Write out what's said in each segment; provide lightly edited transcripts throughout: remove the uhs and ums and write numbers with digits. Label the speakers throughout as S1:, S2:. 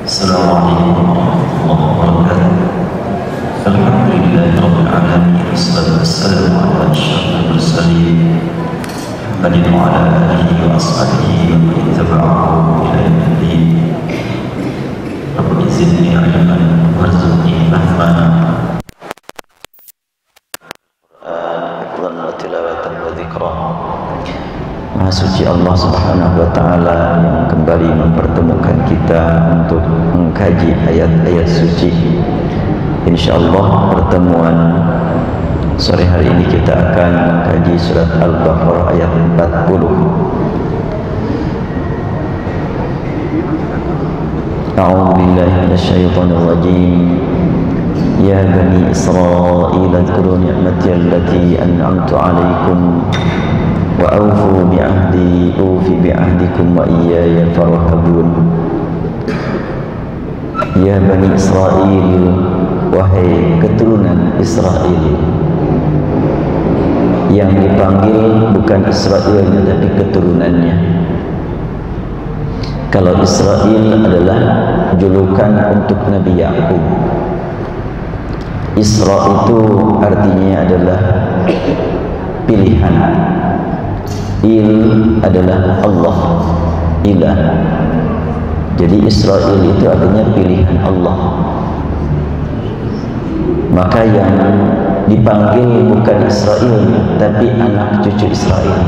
S1: السلام عليكم ورحمة الله وبركاته. الحمد لله رب العالمين، والصلاة والسلام على أشرف المرسلين محمد وعلى آله وأصحابه ومن اتبعه إلى يوم الدين. رب زدني علما وارزقني فهما حفظا وتلاوة وذكرا. Maha suci Allah Subhanahu wa Ta'ala yang kembali mempertemukan kita untuk mengkaji ayat-ayat suci. InsyaAllah pertemuan sore hari ini kita akan mengkaji surat Al-Baqarah ayat 40. A'udzu billahi minasyaitonir rajim. Ya bani Israil adhkuru ni'mati allati an'amtu 'alaikum wa awfu bi'ahdi ufi bi'ahdikum wa iyaya farhabun. Ya Bani Israel, wahai keturunan Israel. Yang dipanggil bukan Israelnya tapi keturunannya. Kalau Israel adalah julukan untuk Nabi Ya'qub. Isra itu artinya adalah pilihan. Il adalah Allah, ilah. Jadi Israel itu artinya pilihan Allah. Maka yang dipanggil bukan Israel tapi anak cucu Israel.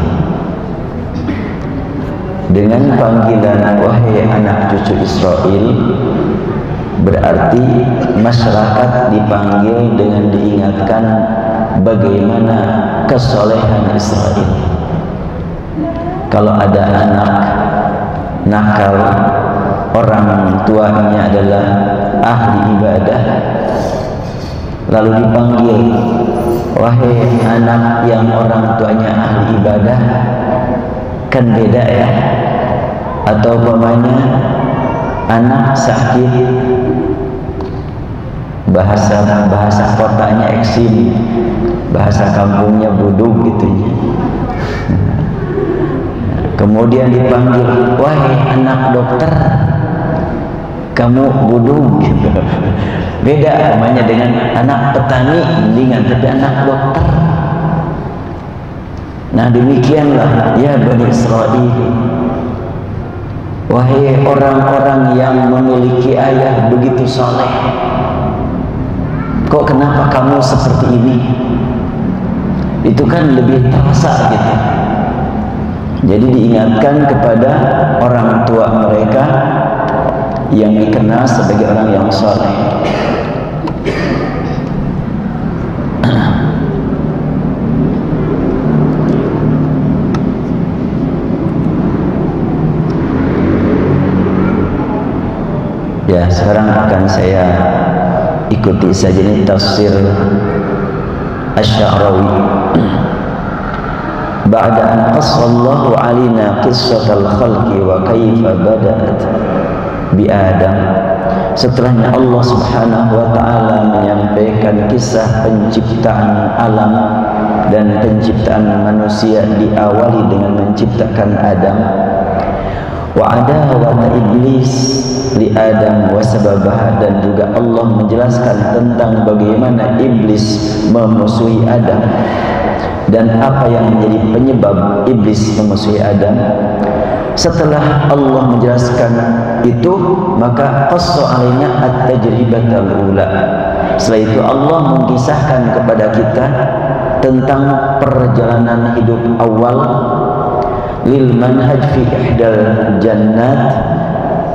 S1: Dengan panggilan wahai anak cucu Israel, berarti masyarakat dipanggil dengan diingatkan bagaimana kesolehan Israel. Kalau ada anak nakal, orang tuanya adalah ahli ibadah, lalu dipanggil, wahai anak yang orang tuanya ahli ibadah, kan beda ya. Atau umpamanya anak sakit, bahasa kotanya eksim, bahasa kampungnya buduk gitu ya. Kemudian dipanggil, wahai anak dokter, kamu budung gitu. Beda namanya dengan anak petani mendingan, tapi anak dokter. Nah demikianlah ya Bani Israel, wahai orang-orang yang memiliki ayah begitu soleh, kok kenapa kamu seperti ini? Itu kan lebih terasa gitu. Jadi diingatkan kepada orang tua mereka yang dikenal sebagai orang yang soleh. Ya, sekarang akan saya ikuti saja ini tafsir Asy-Sya'rawi. Ba'da an qassallahu alina qissatal khalqi wa kaifa bada'at bi Adam. Setelahnya Allah Subhanahu wa ta'ala menyampaikan kisah penciptaan alam dan penciptaan manusia, diawali dengan menciptakan Adam. Wa adawata iblis li Adam wa sababah, dan juga Allah menjelaskan tentang bagaimana iblis memusuhi Adam dan apa yang menjadi penyebab iblis memusuhi Adam. Setelah Allah menjelaskan itu, maka qassa alaina at-tajribatul ula. Setelah itu Allah mengisahkan kepada kita tentang perjalanan hidup awal lil manhaj fi ihdal jannat.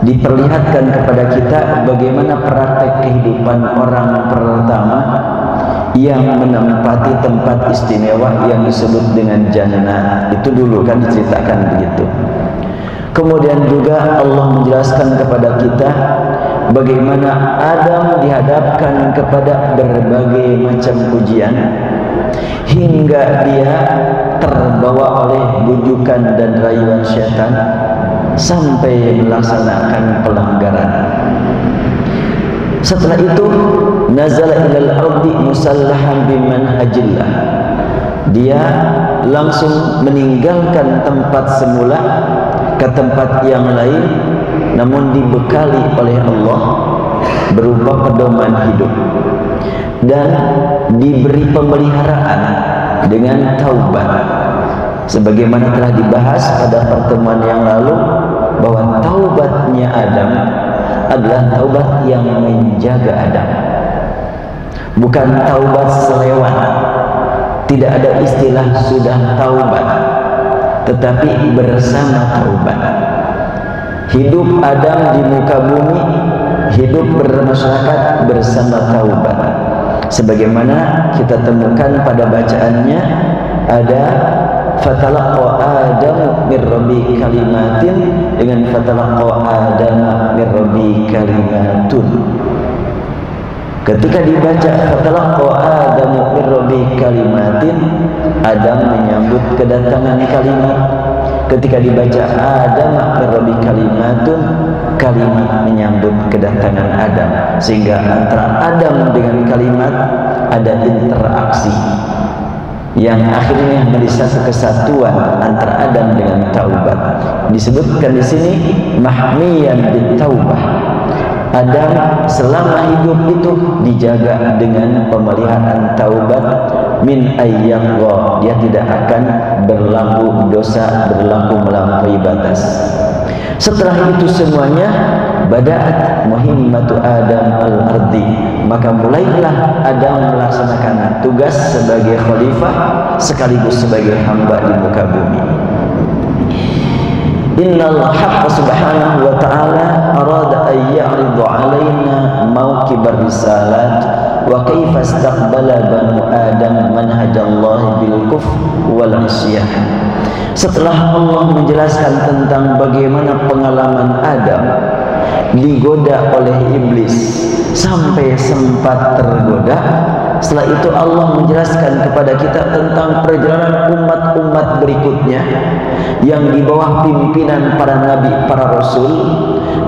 S1: Diperlihatkan kepada kita bagaimana praktek kehidupan orang pertama yang menempati tempat istimewa yang disebut dengan jannah. Itu dulu kan diceritakan begitu. Kemudian juga Allah menjelaskan kepada kita bagaimana Adam dihadapkan kepada berbagai macam ujian hingga dia terbawa oleh bujukan dan rayuan syaitan sampai melaksanakan pelanggaran. Setelah itu nazala ilal ardi musallahan bimanhajillah. Dia langsung meninggalkan tempat semula ke tempat yang lain
S2: namun dibekali oleh Allah berupa pedoman hidup dan diberi pemeliharaan dengan taubat, sebagaimana telah dibahas pada pertemuan yang lalu bahwa taubatnya Adam adalah taubat yang menjaga Adam, bukan taubat selewat. Tidak ada istilah sudah taubat, tetapi bersama taubat. Hidup Adam di muka bumi, hidup bermasyarakat bersama taubat. Sebagaimana kita temukan pada bacaannya ada fatalaqa Adamu min rabbi kalimatin dengan fatalaqa Adama min rabbi kalimatun. Ketika dibaca fatalaqa Adamu min rabbi kalimatin, Adam menyambut kedatangan kalimat. Ketika dibaca Adam min rabbi kalimatun, kalimat menyambut kedatangan Adam, sehingga antara Adam dengan kalimat ada interaksi yang akhirnya menjadi satu kesatuan antara Adam dengan taubat. Disebutkan di sini mahmiyan bitaubah. Adam selama hidup itu dijaga dengan pemeliharaan taubat min ayyagha, dia tidak akan berlaku dosa, berlaku melampaui batas. Setelah itu semuanya bada'at muhimmatu Adam al-ardi, maka mulailah Adam melaksanakan tugas sebagai khalifah sekaligus sebagai hamba di muka bumi. Innal haqqa subhanahu wa ta'ala arada an ya'ridu alaina mawqibar risalat wa kaifa istaqbala banu Adam manhajallahi bil kufr wal isyan. Setelah Allah menjelaskan tentang bagaimana pengalaman Adam digoda oleh iblis sampai sempat tergoda, setelah itu Allah menjelaskan kepada kita tentang perjalanan umat-umat berikutnya yang di bawah pimpinan para nabi, para rasul,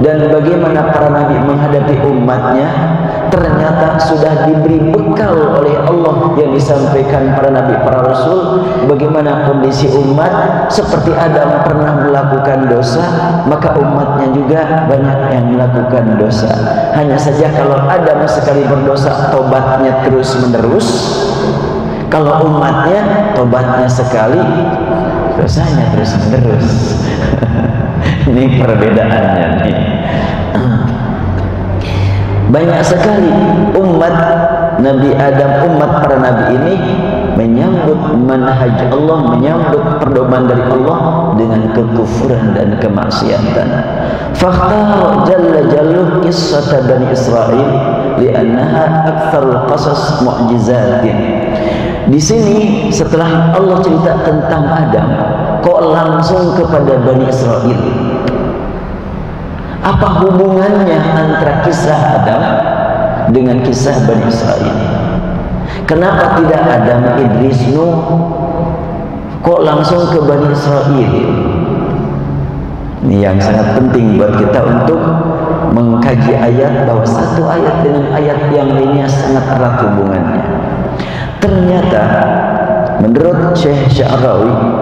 S2: dan bagaimana para nabi menghadapi umatnya. Ternyata sudah diberi bekal oleh Allah yang disampaikan para nabi, para rasul, bagaimana kondisi umat. Seperti Adam pernah melakukan dosa, maka umatnya juga banyak yang melakukan dosa. Hanya saja kalau Adam sekali berdosa, tobatnya terus menerus. Kalau umatnya tobatnya sekali, dosanya terus menerus. Ini perbedaannya nih. Banyak sekali umat Nabi Adam, umat para nabi ini menyambut manhaj Allah, menyambut pedoman dari Allah dengan kekufuran dan kemaksiatan. Fakhtar jalla jalluh qissata Bani Israel li'annaha aktsarul qasas mu'jizatin. Di sini setelah Allah cerita tentang Adam, kok langsung kepada Bani Israel? Apa hubungannya antara kisah Adam dengan kisah Bani Israel? Kenapa tidak Adam, Idris, Nuh? Kok langsung ke Bani Israel? Ini yang sangat penting buat kita untuk mengkaji ayat, bahwa satu ayat dengan ayat yang lainnya sangat erat hubungannya. Ternyata menurut Syekh Sya'rawi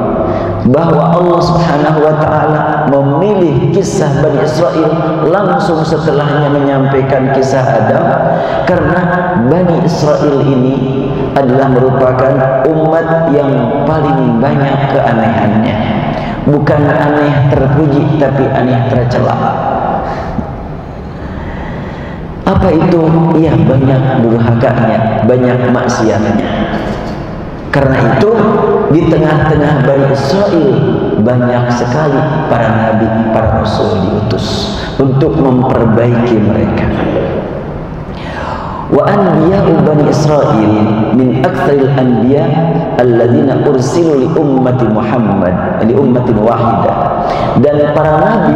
S2: bahwa Allah Subhanahu wa ta'ala memilih kisah Bani Israel langsung setelahnya menyampaikan kisah Adam, karena Bani Israel ini adalah merupakan umat yang paling banyak keanehannya. Bukan aneh terpuji, tapi aneh tercela. Apa itu? Iya, banyak durhakanya, banyak maksiatnya. Karena itu di tengah-tengah Bani Israel banyak sekali para nabi, para rasul diutus untuk memperbaiki mereka. Wa anbiya'u Bani Israel min aktsaril anbiya alladzina ursilu li ummati Muhammad, li ummatin wahidah. Dan para nabi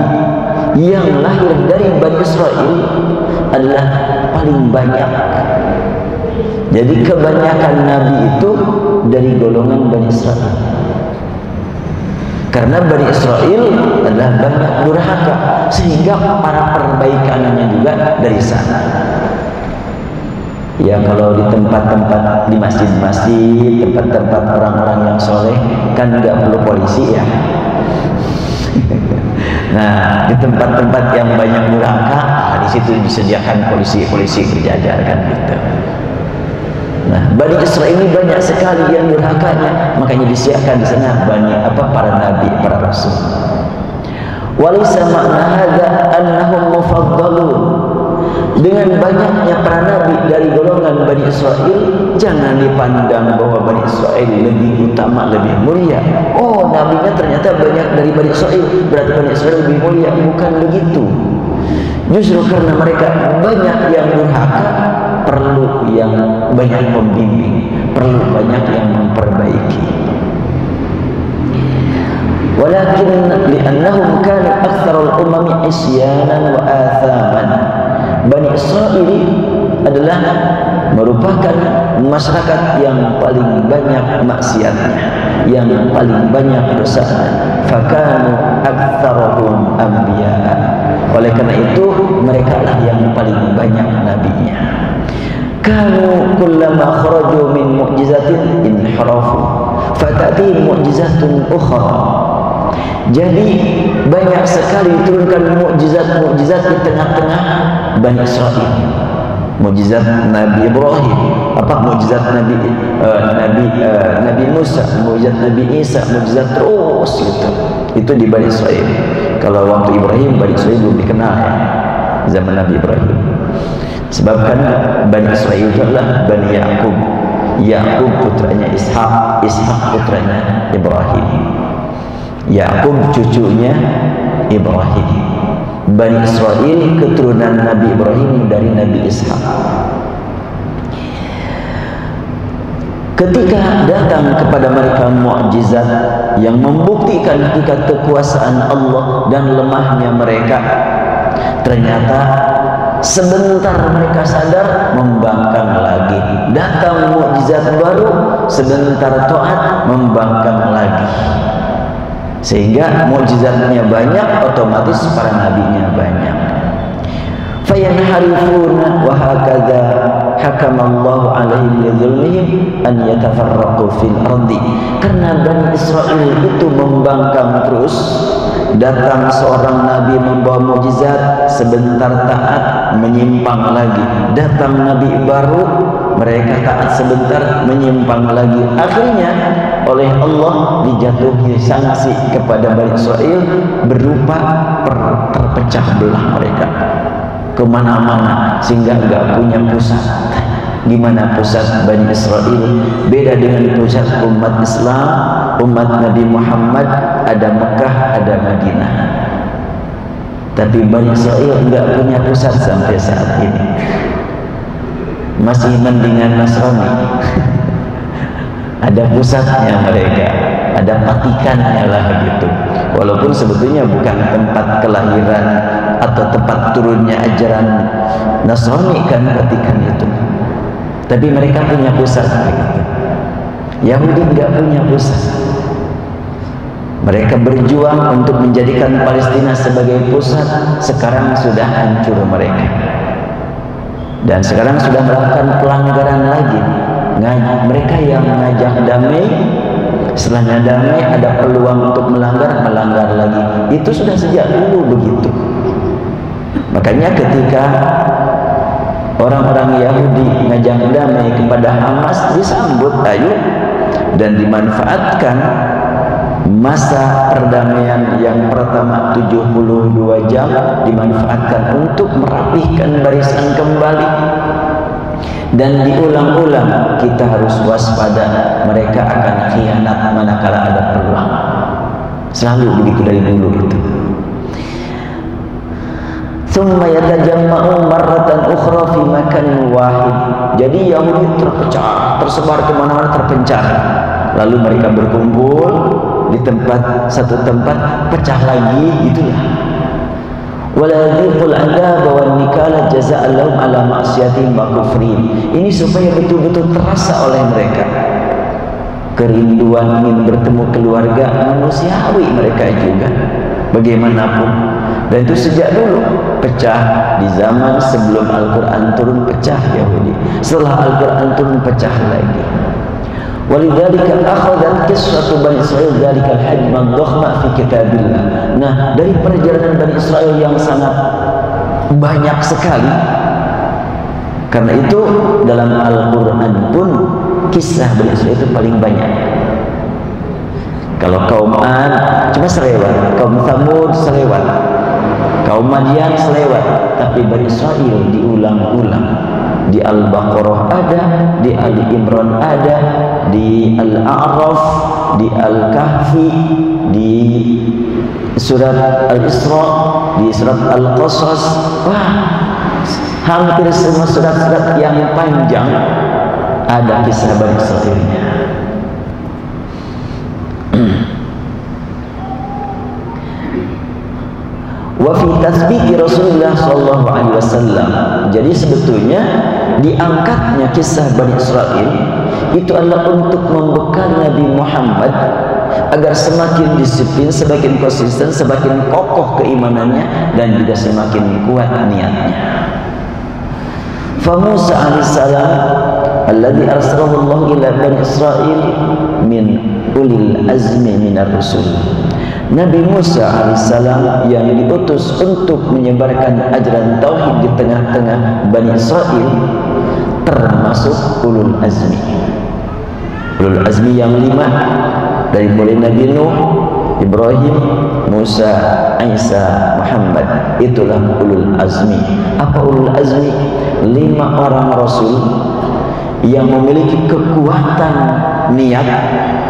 S2: yang lahir dari Bani Israel adalah paling banyak. Jadi kebanyakan nabi itu dari golongan Bani Israel. Karena Bani Israel adalah banyak durhaka, sehingga para perbaikannya juga dari sana. Ya, kalau di tempat-tempat, di masjid-masjid, tempat-tempat orang-orang yang soleh, kan nggak perlu polisi ya. Nah, di tempat-tempat yang banyak durhaka, di situ disediakan polisi-polisi berjajar kan gitu. Nah, Bani Israil ini banyak sekali yang durhakanya, makanya disiapkan di sana para nabi, para rasul. Walaysa makna hadza annahum mufaddalun. Dengan banyaknya para nabi dari golongan Bani Israil, jangan dipandang bahwa Bani Israil lebih utama, lebih mulia. Oh, nabinya ternyata banyak dari Bani Israil, berarti Bani Israil lebih mulia. Bukan begitu. Justru karena mereka banyak yang durhaka, perlu yang banyak pembimbing, perlu banyak yang memperbaiki. Walakin li'annahum kanu aktsarul umami isyanan wa athaman. Bani Israil adalah merupakan masyarakat yang paling banyak maksiatnya, yang paling banyak dosanya. Fakanu aktsaruhum anbiya. Oleh karena itu mereka lah yang paling banyak nabinya. Kanu kullama kharaju min mu'jizatin inharafu fatati mu'jizatun ukhra. Jadi banyak sekali turunkan mukjizat-mukjizat di tengah-tengah Bani Israil. Mukjizat Nabi Ibrahim, mukjizat Nabi Musa, mukjizat Nabi Isa, mukjizat terus gitu. Itu di Bani Israil. Kalau waktu Ibrahim, Bani Israil belum dikenal ya, zaman Nabi Ibrahim. Sebab kan Bani Israil itu adalah Bani Ya'qub. Ya'qub putranya Ishak, Ishak putranya Ibrahim. Ya'qub cucunya Ibrahim. Bani Israil keturunan Nabi Ibrahim dari Nabi Ishak. Ketika datang kepada mereka mukjizat yang membuktikan hakikat kekuasaan Allah dan lemahnya mereka, ternyata sebentar mereka sadar membangkang lagi. Datang mukjizat baru, sebentar taat membangkang lagi. Sehingga mukjizatnya banyak, otomatis para nabinya banyak. Fayanharifuna wa hakadza hakamallahu alaihim lidzulmihim an yatafarraqu fil ardi. Karena Bani Israil itu membangkang terus. Datang seorang nabi membawa mukjizat, sebentar taat menyimpang lagi. Datang nabi baru, mereka taat sebentar menyimpang lagi. Akhirnya oleh Allah dijatuhi sanksi kepada Bani Israil berupa terpecah belah mereka kemana-mana sehingga enggak punya pusat. Di mana pusat Bani Israil? Beda dengan pusat umat Islam, umat Nabi Muhammad, ada Mekah, ada Madinah. Tapi Bani Israil enggak punya pusat sampai saat ini. Masih mendingan Nasrani. Ada pusatnya mereka, ada patikannya lah gitu. Walaupun sebetulnya bukan tempat kelahiran atau tempat turunnya ajaran Nasrani kan patikan itu. Tapi mereka punya pusat begitu. Yahudi enggak punya pusat. Mereka berjuang untuk menjadikan Palestina sebagai pusat. Sekarang sudah hancur mereka. Dan sekarang sudah melakukan pelanggaran lagi. Mereka yang mengajak damai, setelahnya damai ada peluang untuk melanggar lagi. Itu sudah sejak dulu begitu. Makanya ketika orang-orang Yahudi ngajak damai kepada Hamas, disambut ayo, dan dimanfaatkan masa perdamaian yang pertama 72 jam dimanfaatkan untuk merapihkan barisan kembali. Dan diulang-ulang, kita harus waspada, mereka akan khianat manakala ada peluang. Selalu begitu dari dulu itu. Tsumma yatajamma'u marratan ukhra fi makanin wahid. Jadi Yahudi terpecah, tersebar kemana-mana, terpencar. Lalu mereka berkumpul di satu tempat, pecah lagi, itulah. Waladhiqul adab wan nikala jazaa'an lahum ala ma'siyatihim wa kufrihim. Ini supaya betul-betul terasa oleh mereka kerinduan ingin bertemu keluarga manusiawi mereka juga bagaimanapun. Dan itu sejak dulu pecah. Di zaman sebelum Al-Quran turun pecah Yahudi, setelah Al-Quran turun pecah lagi. Walidzalika akhadhat qissatu Bani Israil dzalikal hajm ad-dakhma fi kitabillah. Nah, dari perjalanan Bani Israil yang sangat banyak sekali, karena itu dalam Al-Quran pun kisah Bani Israil itu paling banyak. Kalau kaum Ad cuma selewat, kaum Tsamud selewat, kaum Madian selewat, tapi Bani Israil diulang-ulang. Di Al-Baqarah ada, di Ali Imran ada, di Al-A'raf, di Al-Kahfi, di surat Al-Isra, di surat Al-Qasas. Wah, hampir semua surat-surat yang panjang ada kisah Bani Israilnya. Wa fi tasbih Rasulullah sallallahu alaihi wasallam. Jadi sebetulnya diangkatnya kisah Bani Israil itu adalah untuk membekal Nabi Muhammad agar semakin disiplin, semakin konsisten, semakin kokoh keimanannya, dan juga semakin kuat niatnya. Fa Musa alaihissalam alladhi arsalahu Allah ila Bani Israil min ulil azmi minar rusul. Nabi Musa alaihissalam yang diutus untuk menyebarkan ajaran tauhid di tengah-tengah Bani Israil termasuk ulul azmi. Ulul azmi yang 5 dari mulai Nabi Nuh, Ibrahim, Musa, Isa, Muhammad, itulah ulul azmi. Apa ulul azmi? 5 orang rasul yang memiliki kekuatan niat,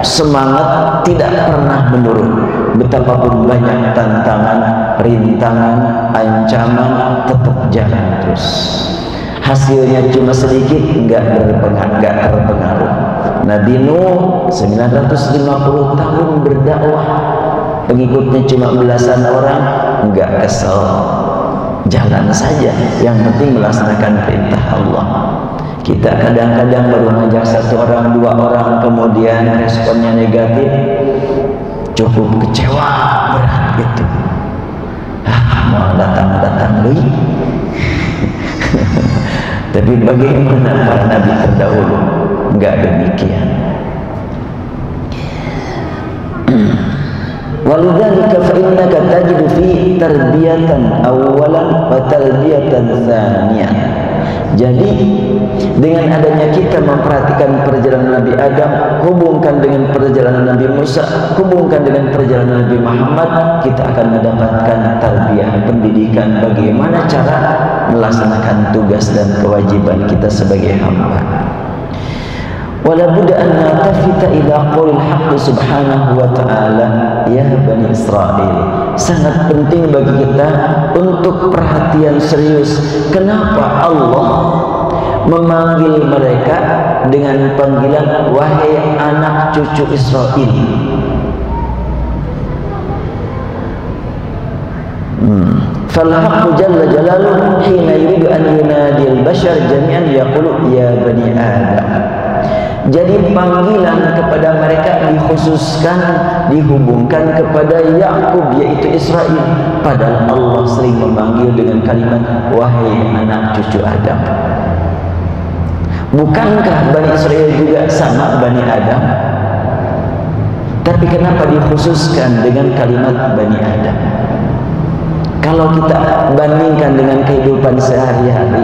S2: semangat, tidak pernah menurun. Betapapun banyak tantangan, rintangan, ancaman, tetap jalan terus. Hasilnya cuma sedikit, enggak terpengaruh. Nabi Nuh 950 tahun berdakwah, pengikutnya cuma belasan orang, enggak kesel, jalan saja, yang penting melaksanakan perintah Allah. Kita kadang-kadang baru ngajak 1 orang, 2 orang, kemudian responnya negatif, cukup kecewa, berat gitu. Mau datang doi. Tapi bagaimana para nabi terdahulu? Enggak demikian. Walidzalika fa innaka tajidu fi tarbiyatan awwalan wa tarbiyatan tsaniyah. Jadi dengan adanya kita memperhatikan perjalanan Nabi Adam, hubungkan dengan perjalanan Nabi Musa, hubungkan dengan perjalanan Nabi Muhammad, kita akan mendapatkan tarbiyah, pendidikan bagaimana cara melaksanakan tugas dan kewajiban kita sebagai hamba. Wala budda an natafita ila qaulil haqq subhanahu wa ta'ala ya Bani Israil. Sangat penting bagi kita untuk perhatian serius. Kenapa Allah memanggil mereka dengan panggilan wahai anak cucu Israil? Fal-haqqu jalla jalaluhu hina yuridu an yunadi al-bashar jami'an yaqulu ya Bani Adam. Jadi panggilan kepada mereka dikhususkan, dihubungkan kepada Yakub, yaitu Israel. Padahal Allah sering memanggil dengan kalimat wahai anak cucu Adam. Bukankah Bani Israel juga sama Bani Adam? Tapi kenapa dikhususkan dengan kalimat Bani Adam? Kalau kita bandingkan dengan kehidupan sehari-hari,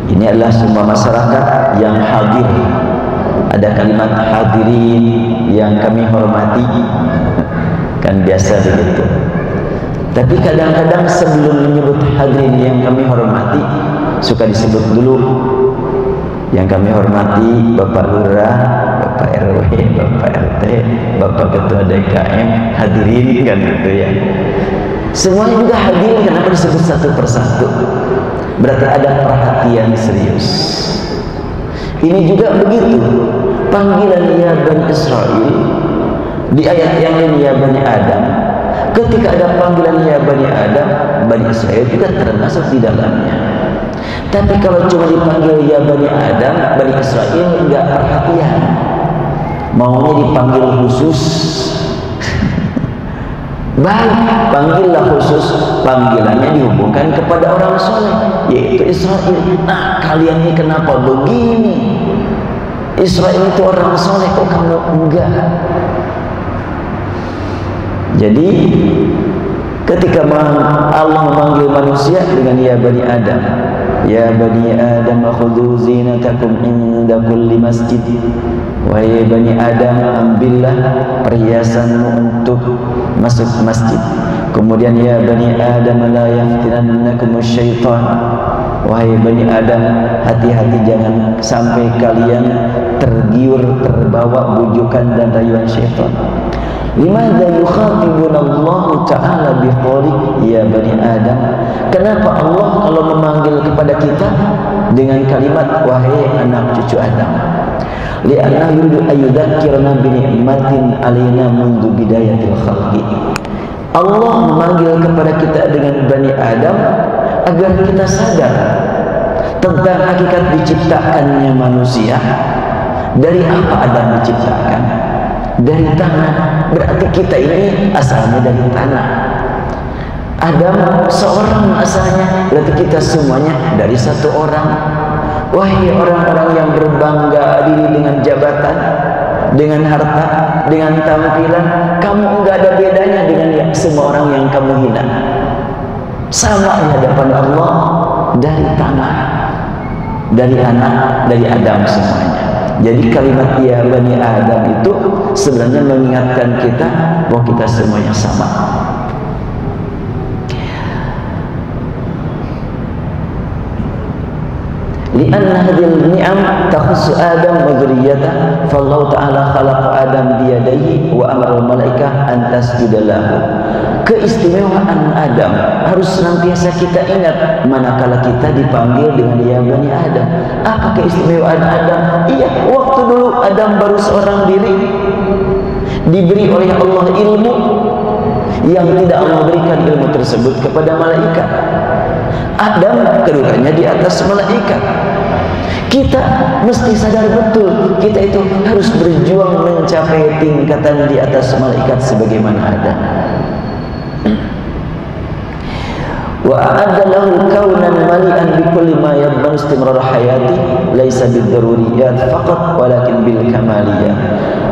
S2: ini adalah semua masyarakat yang hadir. Ada kalimat hadirin yang kami hormati, kan biasa begitu. Tapi kadang-kadang sebelum menyebut hadirin yang kami hormati, suka disebut dulu yang kami hormati Bapak Lurah, Bapak RW, Bapak RT, Bapak Ketua DKM, hadirin kan gitu ya. Semuanya juga hadirin, kenapa disebut satu persatu? Berarti ada perhatian serius. Ini juga begitu. Panggilan ya Bani Israil di ayat yang lain ya Bani Adam. Ketika ada panggilan ya Bani Adam, Bani Israil juga termasuk di dalamnya. Tapi kalau cuma dipanggil ya Bani Adam, Bani Israil enggak perhatian. Maunya dipanggil khusus. Baik, panggillah khusus, panggilannya dihubungkan kepada orang soleh, yaitu Israel. Nah, kalian ini kenapa begini? Israel itu orang soleh, kok kamu enggak? Jadi ketika Allah memanggil manusia dengan ya bani Adam, ya bani Adam khudhu zinatakum inda kulli masjid, wahai bani Adam ambillah perhiasanmu untuk masuk masjid. Kemudian ya bani Adam la yaftinannakum syaitan, wahai bani Adam hati-hati jangan sampai kalian tergiur terbawa bujukan dan rayuan syaitan. Limadha yukhatibuna Allah Ta'ala biqawli ya bani Adam? Kenapa Allah kalau memanggil kepada kita dengan kalimat wahai anak cucu Adam? Li'anna yuridu ayyudzakkirna bi ni'matin alaina mundu bidayatil khalqi. Allah memanggil kepada kita dengan bani Adam agar kita sadar tentang hakikat diciptakannya manusia. Dari apa Adam diciptakan? Dari tanah. Berarti kita ini asalnya dari tanah. Adam seorang asalnya, berarti kita semuanya dari satu orang. Wahai orang-orang yang berbangga diri dengan jabatan, dengan harta, dengan tampilan, kamu enggak ada bedanya dengan semua orang yang kamu hina. Sama di hadapan Allah, dari tanah, dari anak, dari Adam semuanya. Jadi kalimat ya bani Adam itu sebenarnya mengingatkan kita bahwa kita semuanya sama. Lianna hadhil ni'am takhussu Adam wa dzurriyyatahu, fallahu ta'ala khalaqa Adam biyadayhi wa amara al-malaikah an tasjuda lahu. Keistimewaan Adam harus senantiasa kita ingat manakala kita dipanggil dengan ya bani Adam. Apa keistimewaan Adam? Iya, waktu dulu Adam baru seorang diri, diberi oleh Allah ilmu yang tidak Allah berikan ilmu tersebut kepada malaikat. Adam kedudukannya di atas malaikat. Kita mesti sadar betul kita itu harus berjuang mencapai tingkatan di atas malaikat sebagaimana Adam. Wa a'adda lahu kaunan mali'an bi kulli ma yadman istimrar hayati laisa bidaruriyat faqat walakin bil kamaliyat.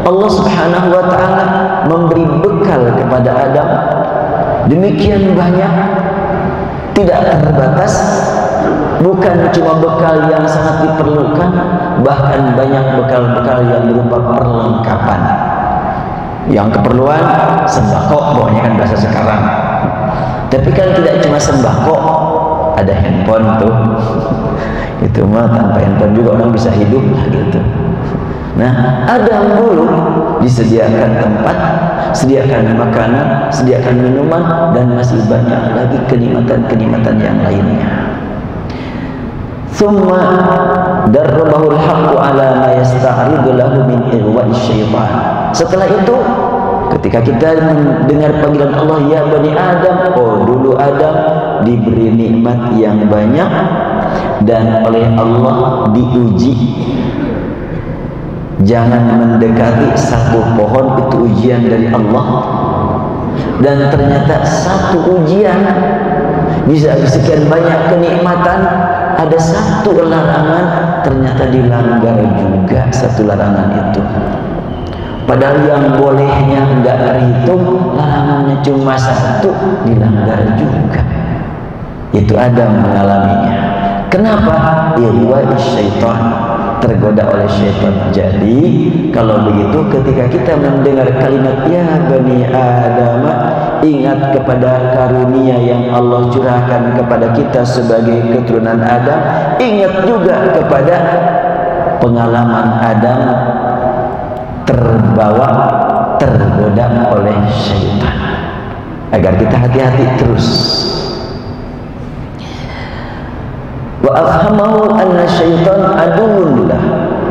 S2: Allah Subhanahu wa taala memberi bekal kepada Adam demikian banyak, tidak terbatas, bukan cuma bekal yang sangat diperlukan, bahkan banyak bekal-bekal yang berupa perlengkapan. Yang keperluan sembako, pokoknya kan bahasa sekarang. Tapi kan tidak cuma sembako, ada handphone tuh. Itu mah tanpa handphone juga orang bisa hidup gitu. Nah, Adam dulu disediakan tempat, sediakan makanan, sediakan minuman, dan masih banyak lagi kenikmatan-kenikmatan yang lainnya. Thumma darrabahul haqqu ala ma yasta'ridu lahu min irwa'i syaitan. Setelah itu, ketika kita mendengar panggilan Allah ya bani Adam, oh dulu Adam diberi nikmat yang banyak dan oleh Allah diuji. Jangan mendekati satu pohon, itu ujian dari Allah. Dan ternyata satu ujian bisa sekian banyak kenikmatan, ada satu larangan ternyata dilanggar juga satu larangan itu. Padahal yang bolehnya enggak terhitung, larangannya cuma satu, dilanggar juga. Itu Adam mengalaminya. Kenapa? Irwa'i syaitan, tergoda oleh syaitan. Jadi kalau begitu ketika kita mendengar kalimat ya bani Adam, ingat kepada karunia yang Allah curahkan kepada kita sebagai keturunan Adam. Ingat juga kepada pengalaman Adam tergoda oleh syaitan, agar kita hati-hati terus. Wa afhamahu anna syaitan aduwwun lah.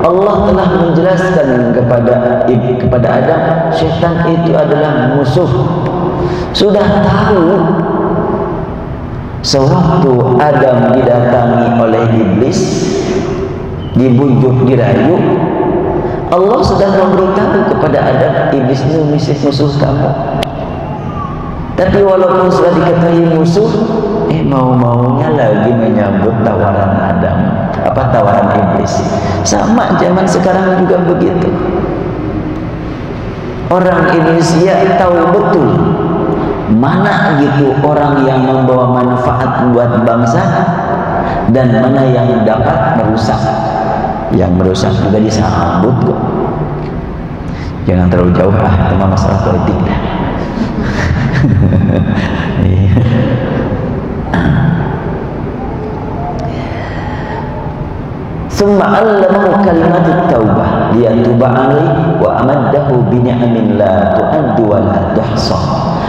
S2: Allah telah menjelaskan kepada Adam, syaitan itu adalah musuh. Sudah tahu sewaktu Adam didatangi oleh iblis, dibujuk, dirayu, Allah sudah memberitahu kepada Adam, iblis itu musuh kamu. Tapi walaupun sudah diketahui musuh, mau-maunya lagi menyambut tawaran Adam. tawaran iblis. Sama zaman sekarang juga begitu. Orang Indonesia tahu betul mana gitu orang yang membawa manfaat buat bangsa dan mana yang dapat merusak. Yang merusak juga disambut kok. Jangan terlalu jauh itu masalah politik dah. Summa 'allamahu kalimat taubah liyatuba 'alaihi wa amaddahu bi ni'amin la tu'addu wa la tuhsa.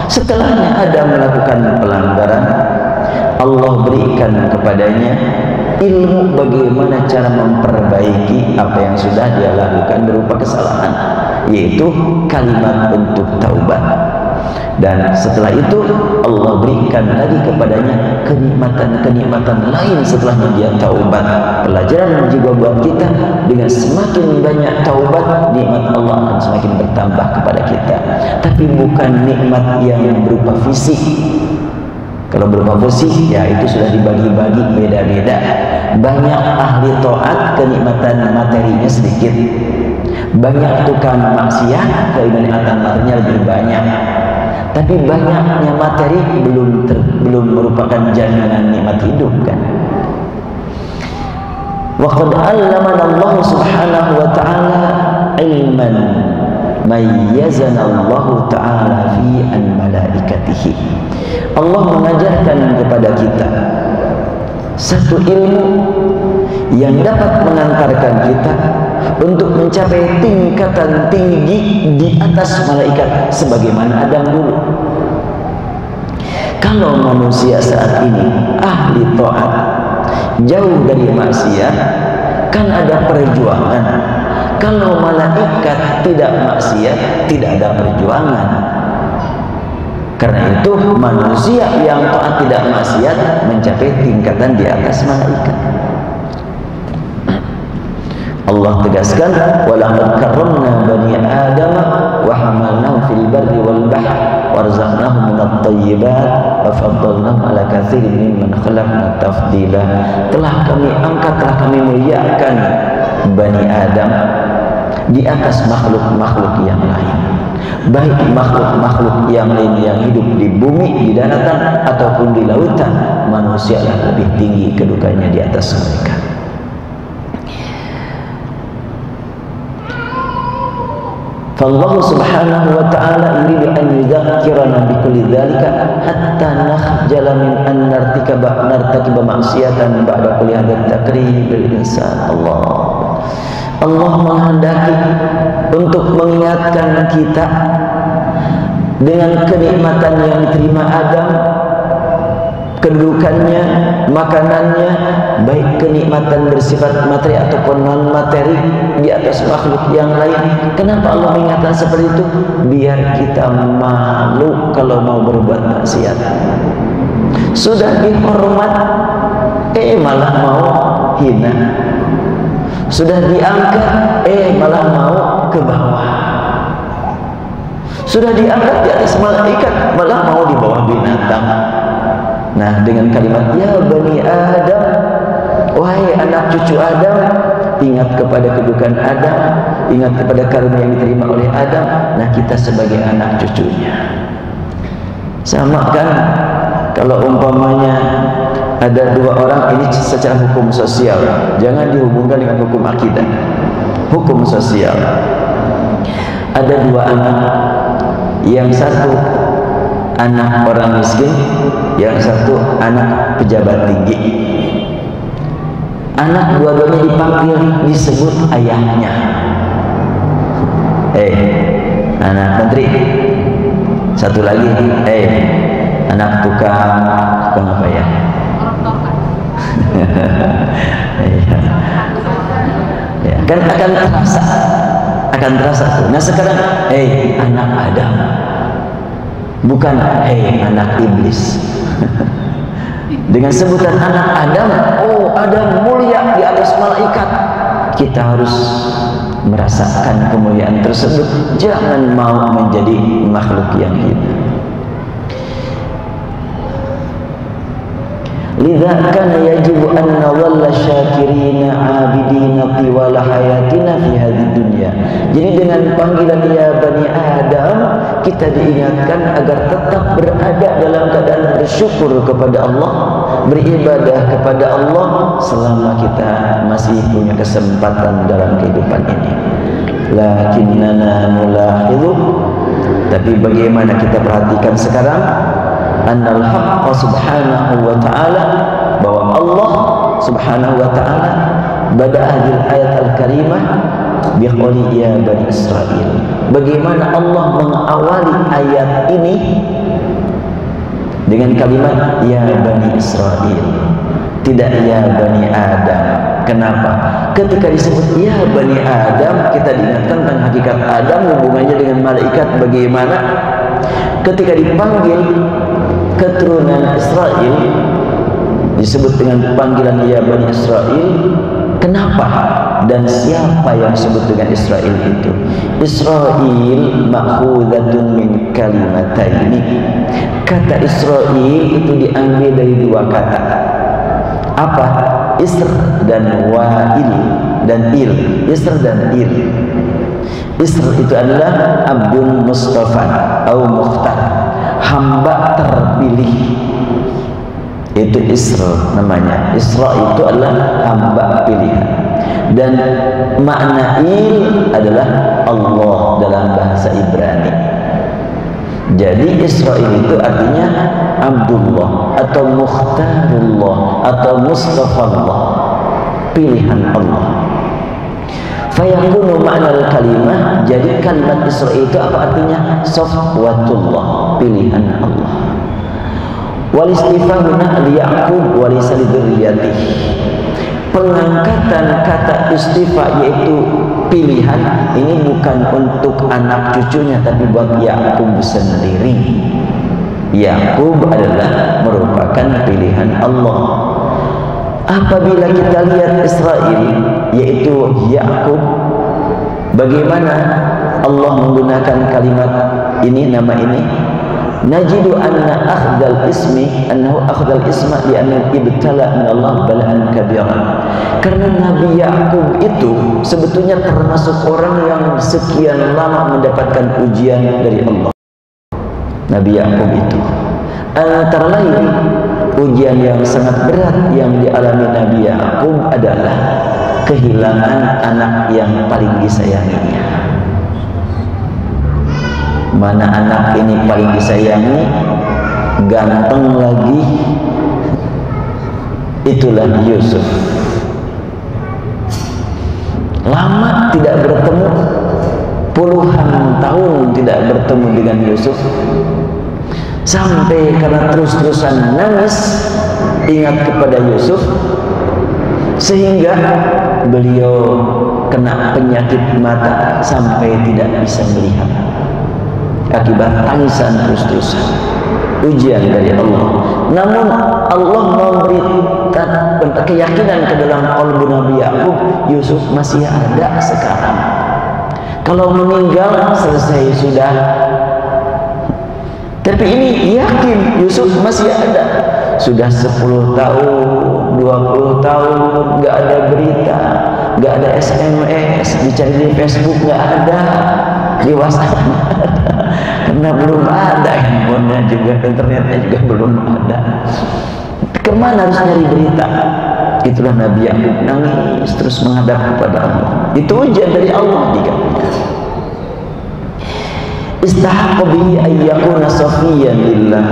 S2: Setelahnya Adam melakukan pelanggaran, Allah berikan kepadanya ilmu bagaimana cara memperbaiki apa yang sudah dia lakukan berupa kesalahan, yaitu kalimat untuk taubat. Dan setelah itu Allah berikan lagi kepadanya kenikmatan-kenikmatan lain setelah dia taubat. Pelajaran juga buat kita, dengan semakin banyak taubat, nikmat Allah akan semakin bertambah kepada kita. Tapi bukan nikmat yang berupa fisik. Kalau berupa fisik, ya itu sudah dibagi-bagi beda-beda. Banyak ahli taat kenikmatan materinya sedikit, banyak tukang maksiat kenikmatan materinya lebih banyak. Tapi banyaknya materi belum merupakan jaminan nikmat hidup kan. Wa qad 'allamana Allah Subhanahu wa ta'ala ilman mayyazana Allah ta'ala fi al-malaikatihi. Allah mengajarkan kepada kita satu ilmu yang dapat mengantarkan kita untuk mencapai tingkatan tinggi di atas malaikat sebagaimana Adam dulu. Kalau manusia saat ini ahli taat, jauh dari maksiat, kan ada perjuangan. Kalau malaikat tidak maksiat, tidak ada perjuangan. Karena itu manusia yang taat tidak maksiat mencapai tingkatan di atas malaikat. Allah tegaskan, walaqad karramna bani Adam wa hamalnahum fil barri wal bahri warzaqnahum minat thayyibat wa faddalnahum ala katsirin mimman khalaqna tafdila. Telah kami angkat, telah kami muliakan Bani Adam di atas makhluk-makhluk yang lain, baik makhluk-makhluk yang lain yang hidup di bumi, di daratan ataupun di lautan. Manusia lah lebih tinggi kedudukannya di atas mereka. فالله سبحانه وتعالى يريد أن يذكرنا بكل ذلك حتى نخجل من أن نرتكب معصية بعد كل هذا التكريم للإنسان. Allah menghendaki untuk mengingatkan kita dengan kenikmatan yang diterima Adam, kedudukannya, makanannya, baik kenikmatan bersifat materi ataupun non materi di atas makhluk yang lain. Kenapa Allah mengingatkan seperti itu? Biar kita malu kalau mau berbuat maksiat. Sudah dihormat, malah mau hina. Sudah diangkat, malah mau ke bawah. Sudah diangkat di atas malaikat, malah mau di bawah binatang. Nah, dengan kalimat ya Bani Adam, wahai anak cucu Adam, ingat kepada kedudukan Adam, ingat kepada karunia yang diterima oleh Adam. Nah, kita sebagai anak cucunya. Sama kan kalau umpamanya ada dua orang, ini secara hukum sosial, jangan dihubungkan dengan hukum akidah. Hukum sosial, ada dua anak, yang satu anak orang miskin, yang satu anak pejabat tinggi. Anak dua-duanya dipanggil, disebut ayahnya. Anak menteri. Satu lagi, anak tukang apa ya? Ya, kan akan terasa tuh. Nah sekarang, anak Adam, bukan anak iblis. Dengan sebutan anak Adam, Adam mulia di atas malaikat. Kita harus merasakan kemuliaan tersebut. Jangan mau menjadi makhluk yang hina. Lidza kana yajibu an nadhalla syakirina 'abidina tiwala hayatina fi hadhihi dunya. Jadi dengan panggilan ya Bani Adam, kita diingatkan agar tetap berada dalam keadaan bersyukur kepada Allah, beribadah kepada Allah selama kita masih punya kesempatan dalam kehidupan ini. Lakinnana nulahidhu, tapi bagaimana kita perhatikan sekarang, annal haqqa subhanahu wa ta'ala, bahwa Allah subhanahu wa ta'ala pada hadil ayat al-karimah biqouli ya Bani Israel. Bagaimana Allah mengawali ayat ini dengan kalimat ya Bani Israel, tidak ya Bani Adam. Kenapa? Ketika disebut ya Bani Adam, kita diingatkan tentang hakikat Adam, hubungannya dengan malaikat. Bagaimana ketika dipanggil keturunan Israel disebut dengan panggilan ya Bani Israel? Kenapa dan siapa yang disebut dengan Israel itu? Israel ma'khudhatun min kalimataini. Kata Israel itu diambil dari dua kata. Apa? Isr dan wa'il dan il. Isr dan il. Isr itu adalah Abdul Mustafa atau Mukhtar, hamba terpilih. Itu Isra namanya. Isra itu adalah hamba pilihan. Dan makna il adalah Allah dalam bahasa Ibrani. Jadi Israel itu artinya Abdullah atau Mukhtarullah atau Mustafallah, pilihan Allah. Fayakunu ma'nal kalimah, jadi kalimat Israel itu apa artinya? Safwatullah, pilihan Allah. Wal istifahuna li Ya'qub wa li dzurriyyatihi. Pengangkatan kata istifa yaitu pilihan ini bukan untuk anak cucunya, tapi buat Ya'qub sendiri. Ya'qub adalah merupakan pilihan Allah. Apabila kita lihat Israel yaitu Ya'qub, bagaimana Allah menggunakan kalimat ini, nama ini? Najidu anna akhdal ismi annahu akhdal isma li anna ibtala min Allah bala'an kabiran. Karena Nabi Ya'qub itu sebetulnya termasuk orang yang sekian lama mendapatkan ujian dari Allah. Nabi Ya'qub itu antara lain ujian yang sangat berat yang dialami Nabi Ya'qub adalah kehilangan anak yang paling disayanginya. Mana anak ini paling disayangi, ganteng lagi, itulah Yusuf. Lama tidak bertemu, puluhan tahun tidak bertemu dengan Yusuf, sampai karena terus-terusan nangis ingat kepada Yusuf, sehingga beliau kena penyakit mata sampai tidak bisa melihat akibat tangisan terus-terusan. Ujian dari Allah. Namun Allah memberikan keyakinan ke dalam qalbu Nabi Ya'qub, Yusuf masih ada sekarang. Kalau meninggal selesai sudah. Tapi ini yakin Yusuf masih ada. Sudah 10 tahun, 20 tahun nggak ada berita, nggak ada SMS, dicari di Facebook nggak ada, di WhatsApp nggak ada. Karena belum ada handphonenya juga, internetnya juga belum ada. Kemana harus nyari berita? Itulah Nabi Ya'qub nangis terus menghadap kepada Allah. Itu ujian dari Allah dikatakan. Istahaqqa bihi ayyakuna safiyan lillah.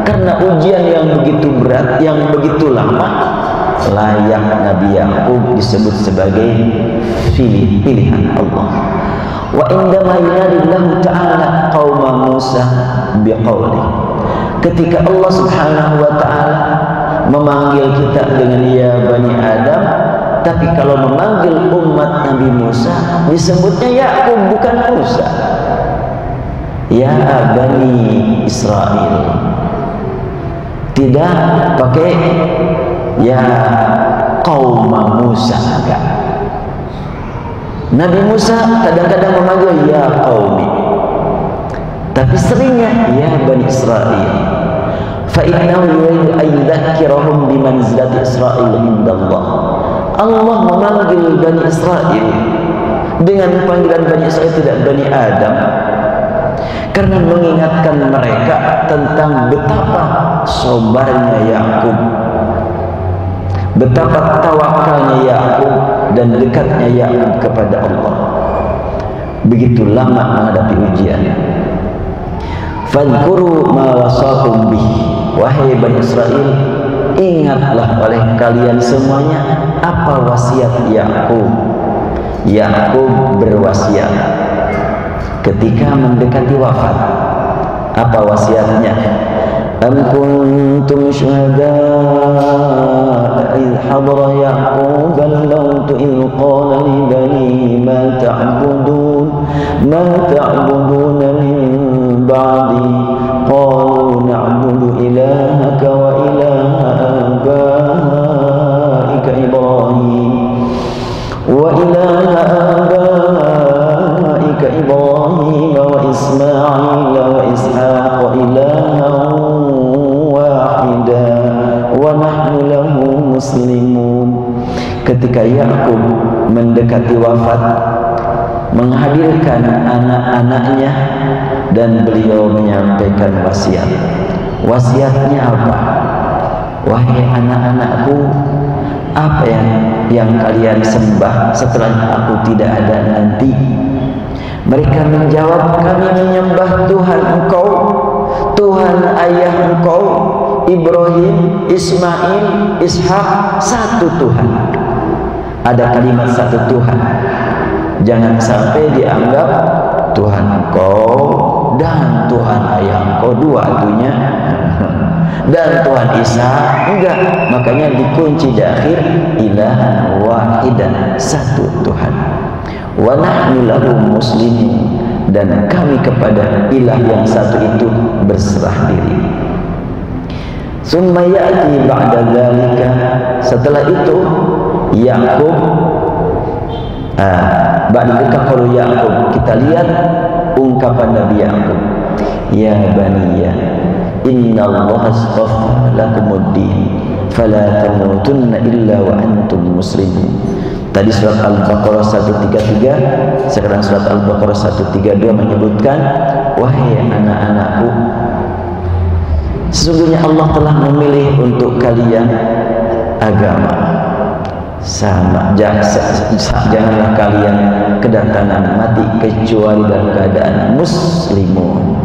S2: Karena ujian yang begitu berat, yang begitu lama, layak Nabi Ya'qub disebut sebagai pilihan Allah. Wa indama yunadillahu ta'ala qauma Musa biqauli. Ketika Allah Subhanahu wa ta'ala memanggil kita dengan ya Bani Adam, tapi kalau memanggil umat Nabi Musa disebutnya Ya'qub bukan Musa. Ya Bani Israel. Tidak pakai ya qauma Musa, enggak. Nabi Musa kadang-kadang memanggil ya qaumi, tapi seringnya ya Bani Israel. fa innahu yuridu an yudzakkirahum bi manzilati Israil indallah. Allah memanggil Bani Israil dengan panggilan Bani Israil, tidak Bani Adam, karena mengingatkan mereka tentang betapa sabarnya Yakub, betapa tawakalnya Yakub dan dekatnya Yakub kepada Allah. Begitu lama menghadapi ujian. Fadhkuru ma wasakum bihi, wahai Bani Israil, ingatlah oleh kalian semuanya apa wasiat Yakub. Yakub berwasiat ketika mendekati wafat. Apa wasiatnya? Am kuntum syuhada'a idh hadara Ya'qub al-maut idh qala li banihi ma ta'budun min ba'di qalu na'budu ilahaka wa ilaha abaika Ibrahim wa Ismail wa Ishaq ilahan wahida wa nahnu lahu muslimun. Ketika Yakub mendekati wafat, menghadirkan anak-anaknya dan beliau menyampaikan wasiat. Wasiatnya apa? Wahai anak-anakku, apa yang kalian sembah setelah aku tidak ada nanti? Mereka menjawab, kami menyembah Tuhan engkau, Tuhan ayah engkau Ibrahim, Ismail, Ishak, satu Tuhan. Ada kalimat satu Tuhan, jangan sampai dianggap Tuhan engkau dan Tuhan ayah engkau dua dunia dan Tuhan Isa, enggak. Makanya dikunci di akhir ilahan wahidan, satu Tuhan. Wa nahnu lahu muslimin, dan kami kepada ilah yang satu itu berserah diri. Summa ya'ti ba'da dzalika, setelah itu Yakub ba'da dzalika qalu Yakub, kita lihat ungkapan Nabi Yakub, ya baniya inna Allah astafa lakumuddin fala tamutunna illa wa antum muslimun. Tadi surat Al-Baqarah 133, sekarang surat Al-Baqarah 132 menyebutkan, wahai anak-anakku, sesungguhnya Allah telah memilih untuk kalian agama sama. Janganlah kalian kedatangan mati kecuali dalam keadaan muslimun.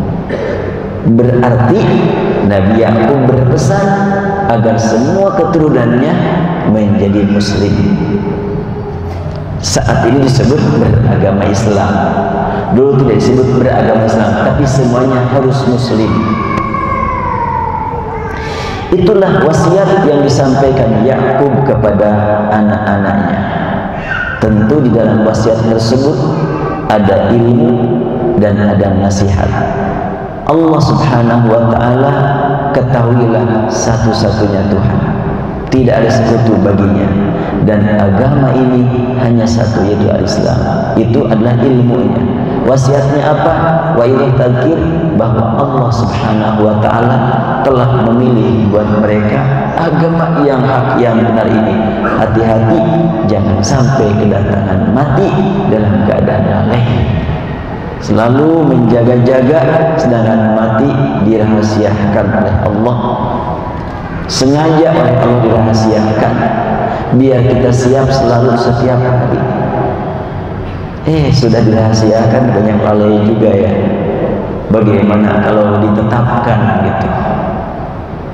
S2: Berarti Nabi Yakub berpesan agar semua keturunannya menjadi muslim. Saat ini disebut beragama Islam, dulu tidak disebut beragama Islam, tapi semuanya harus muslim. Itulah wasiat yang disampaikan Yakub kepada anak-anaknya. Tentu di dalam wasiat tersebut ada ilmu dan ada nasihat. Allah Subhanahu wa ta'ala, ketahuilah satu-satunya Tuhan, tidak ada sekutu baginya, dan agama ini hanya satu, yaitu Islam. Itu adalah ilmunya. Wasiatnya apa? Wa ilaihi tadzkir, bahwa Allah Subhanahu wa ta'ala telah memilih buat mereka agama yang hak, yang benar ini. Hati-hati jangan sampai kedatangan mati dalam keadaan lalai. Selalu menjaga-jaga, sedangkan mati dirahasiakan oleh Allah, sengaja oleh Allah dirahasiakan, biar kita siap selalu setiap hari. Sudah dirahasiakan, banyak lalai juga ya. Bagaimana kalau ditetapkan gitu?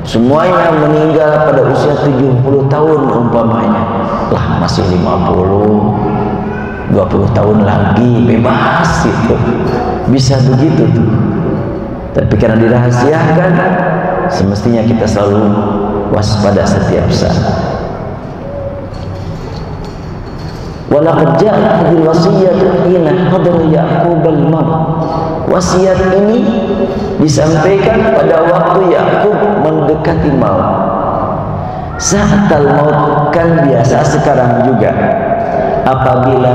S2: Semuanya meninggal pada usia 70 tahun umpamanya, lah masih 50, 20 tahun lagi bebas itu, bisa begitu tuh. Tapi karena dirahasiakan, semestinya kita selalu waspada setiap saat. Walaqad ja'at hadhihi al-wasiyyatu hina hadara Ya'qub al-maut. Wasiat ini disampaikan pada waktu Yakub mendekati maut. Sa'atal maut, kan biasa sekarang juga apabila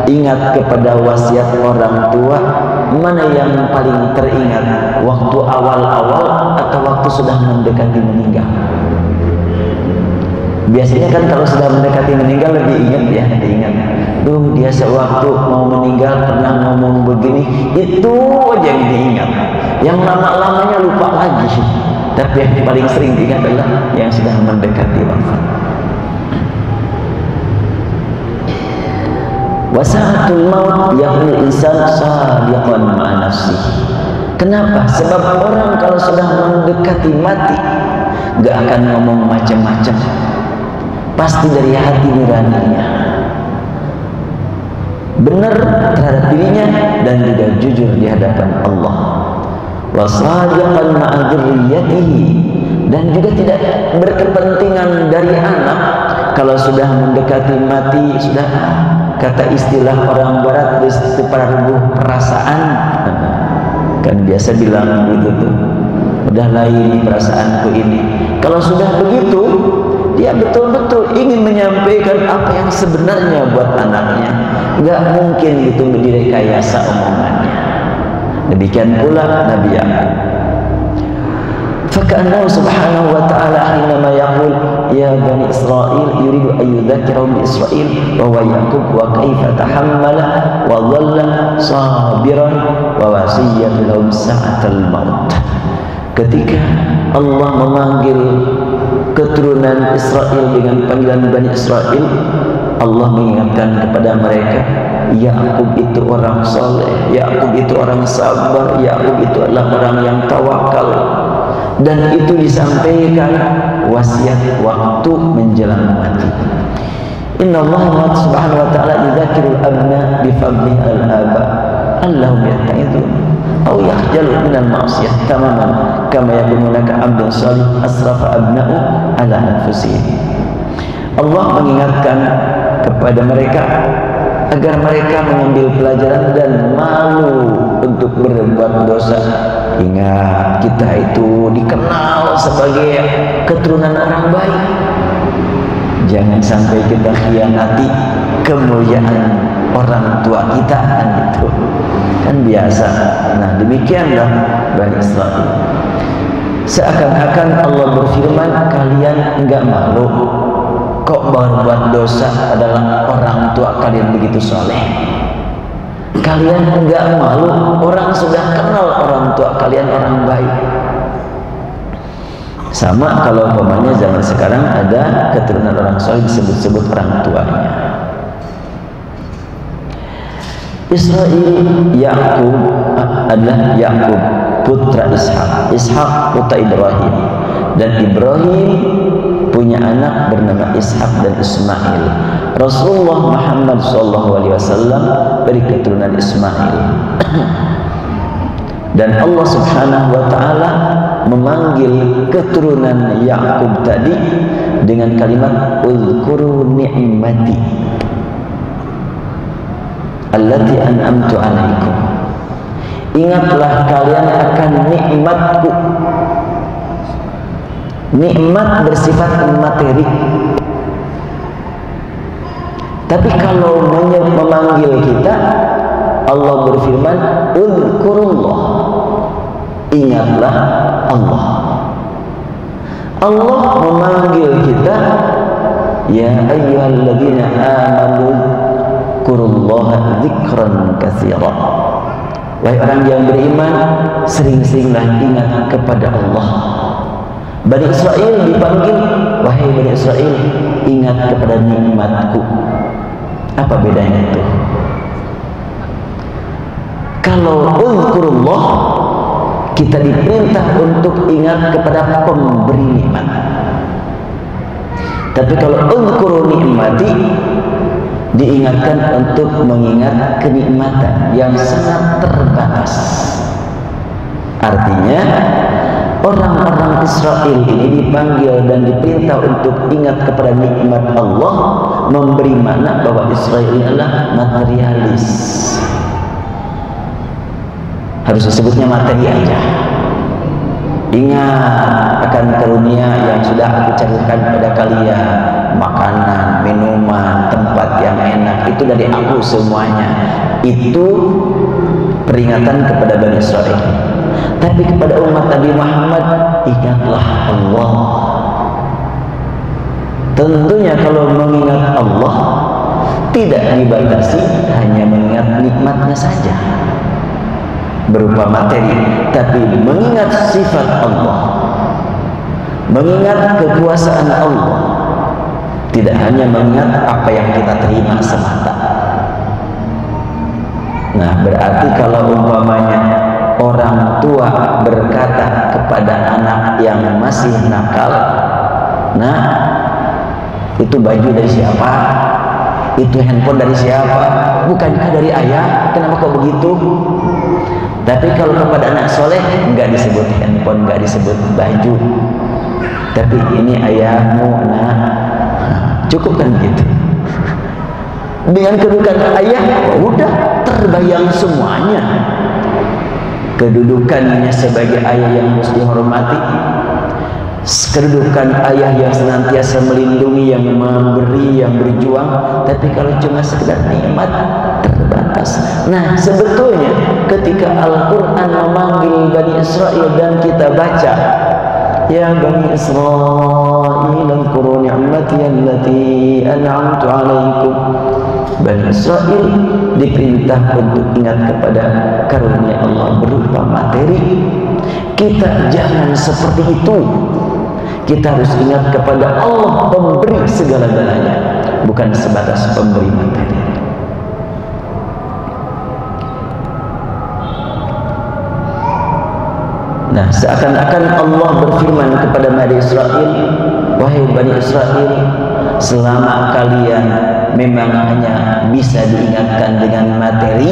S2: ingat kepada wasiat orang tua, mana yang paling teringat? Waktu awal-awal atau waktu sudah mendekati meninggal? Biasanya kan kalau sudah mendekati meninggal lebih ingat ya, diingat. Duh, dia sewaktu mau meninggal pernah ngomong begini, itu aja yang diingat. Yang lama-lamanya lupa lagi. Tapi yang paling sering diingat adalah yang sudah mendekati wafat. Wasa'atul maut yaqul insan sadiqan ma'a nafsihi. Kenapa? Sebab orang kalau sudah mendekati mati gak akan ngomong macam-macam. Pasti dari hati nuraninya, benar terhadap dirinya dan juga jujur di hadapan Allah. Wasadiqan ma'a dzurriyyatihi, dan juga tidak berkepentingan dari anak. Kalau sudah mendekati mati, sudah kata istilah orang barat separuh perasaan, kan biasa bilang gitu tuh, udah lain perasaanku ini. Kalau sudah begitu, dia betul-betul ingin menyampaikan apa yang sebenarnya buat anaknya. Gak mungkin gitu direkayasa omongannya. Demikian pula Nabi Yaqub. Faka'annahu subhanahu wa ta'ala hinama yaqul ya bani Israel yuridu ayyudhakirahum bi Israel wa huwa Yaqub wa kaifa tahammala wa dhalla sabiran wa wasiyatu lahum sa'atal maut. Ketika Allah memanggil keturunan Israel dengan panggilan Bani Israel, Allah mengingatkan kepada mereka, Yaqub itu orang soleh, Yaqub itu orang sabar, Yaqub itu adalah orang yang tawakal. Dan itu disampaikan wasiat waktu menjelang mati. Inna Allah subhanahu wa ta'ala yudzakirul abna bifadli al-aba allahum yatta'idun aw yakhjalu minal ma'siyah tamaman kama yakununaka abdun salih asrafa abna'u ala anfusihim. Allah mengingatkan kepada mereka agar mereka mengambil pelajaran dan malu untuk berbuat dosa. Ingat, kita itu dikenal sebagai keturunan orang baik. Jangan sampai kita khianati kemuliaan orang tua kita, kan itu kan biasa. Nah, demikianlah Bani Israel. Seakan-akan Allah berfirman, kalian enggak malu kok berbuat dosa adalah orang tua kalian begitu soleh. Kalian enggak malu orang sudah kenal orang tua kalian orang baik. Sama kalau umpamanya zaman sekarang ada keturunan orang soleh disebut-sebut orang tuanya. Israel Yaqub adalah Yaqub putra Ishak, Ishak putra Ibrahim, dan Ibrahim punya anak bernama Ishak dan Ismail. Rasulullah Muhammad SAW dari keturunan Ismail. Dan Allah Subhanahu wa ta'ala memanggil keturunan Yaqub tadi dengan kalimat uzkuru ni'mati allati an'amtu 'alaikum. Ingatlah kalian akan nikmatku. Nikmat bersifat materi. Tapi kalau memanggil kita, Allah berfirman, uzkurullah. Ingatlah Allah. Allah memanggil kita, ya ayyuhalladzina amanu dzkurullaha dzikran katsira. Wahai orang yang beriman, sering-seringlah ingat kepada Allah. Bani Israel dipanggil, wahai Bani Israel, ingat kepada nikmatku. Apa bedanya itu? Kalau uzkurullah, kita diperintah untuk ingat kepada pemberi nikmat. Tapi kalau uzkuru nikmati, diingatkan untuk mengingat kenikmatan yang sangat terbatas. Artinya orang-orang Israel ini dipanggil dan diperintah untuk ingat kepada nikmat Allah, memberi makna bahwa Israel adalah materialis. Harus disebutnya materi aja. Ingat akan karunia yang sudah aku carirkan pada kalian, makanan, minuman, tempat yang enak, itu dari aku semuanya. Itu peringatan kepada Bani Israel. Tapi kepada umat Nabi Muhammad, ingatlah Allah. Tentunya kalau mengingat Allah tidak dibatasi hanya mengingat nikmatnya saja berupa materi, tapi mengingat sifat Allah, mengingat kekuasaan Allah, tidak hanya mengingat apa yang kita terima semata. Nah, berarti kalau umpamanya orang tua berkata kepada anak yang masih nakal, nah, itu baju dari siapa? Itu handphone dari siapa? Bukankah dari ayah? Kenapa kok begitu? Tapi kalau kepada anak soleh, enggak disebut handphone, enggak disebut baju. Tapi ini ayahmu, nah, cukup kan begitu? Dengan kedudukan ayah, udah terbayang semuanya. Kedudukannya sebagai ayah yang harus dihormati, kedudukan ayah yang senantiasa melindungi, yang memberi, yang berjuang. Tapi kalau cuma sekedar nikmat, terbatas. Nah, sebetulnya ketika Al-Quran memanggil Bani Israel dan kita baca, ya Bani Israel azkuru ni'mati allati an'amtu alaikum, Bani Israel diperintah untuk ingat kepada karunia Allah berupa materi. Kita jangan seperti itu. Kita harus ingat kepada Allah pemberi segala-galanya, bukan sebatas pemberi materi. Nah, seakan-akan Allah berfirman kepada Bani Israel, wahai Bani Israel, selama kalian memang hanya bisa diingatkan dengan materi,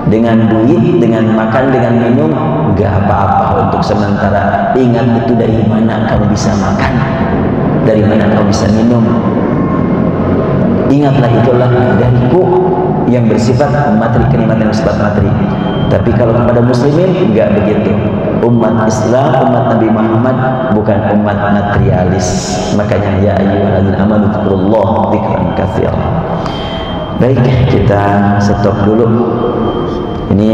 S2: dengan duit, dengan makan, dengan minum, gak apa-apa untuk sementara. Ingat itu dari mana kamu bisa makan, dari mana kamu bisa minum. Ingatlah itulah dariku yang bersifat materi, kenikmatan yang bersifat materi. Tapi kalau kepada muslimin enggak begitu. Umat Islam, umat Nabi Muhammad bukan umat materialis. Makanya ya ayyuhalladzina amanu dzkurullaha dzikran katsiran. Baik, kita stop dulu. Ini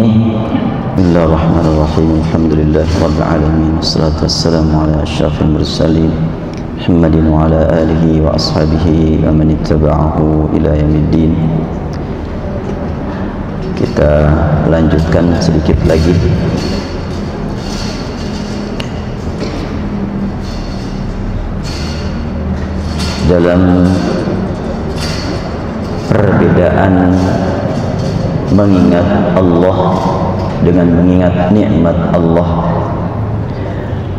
S2: Bismillahirrahmanirrahim. Alhamdulillahirabbil alamin. Wassalatu wassalamu ala asyrafil mursalin Muhammadin wa ala alihi wa ashabihi wa man ittaba'ahu ila yaumiddin. Kita lanjutkan sedikit lagi. Dalam perbedaan mengingat Allah dengan mengingat nikmat Allah.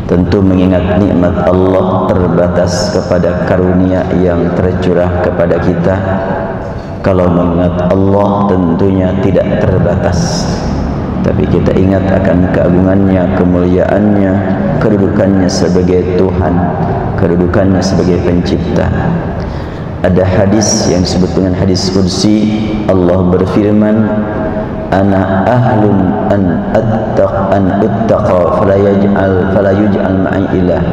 S2: Tentu mengingat nikmat Allah terbatas kepada karunia yang tercurah kepada kita. Kalau mengingat Allah tentunya tidak terbatas, tapi kita ingat akan keagungannya, kemuliaannya, kedudukannya sebagai Tuhan, kedudukannya sebagai pencipta. Ada hadis yang disebut dengan hadis qudsi. Allah berfirman, ana ahlun an uttaqa fala yuj'al ma'i ilah,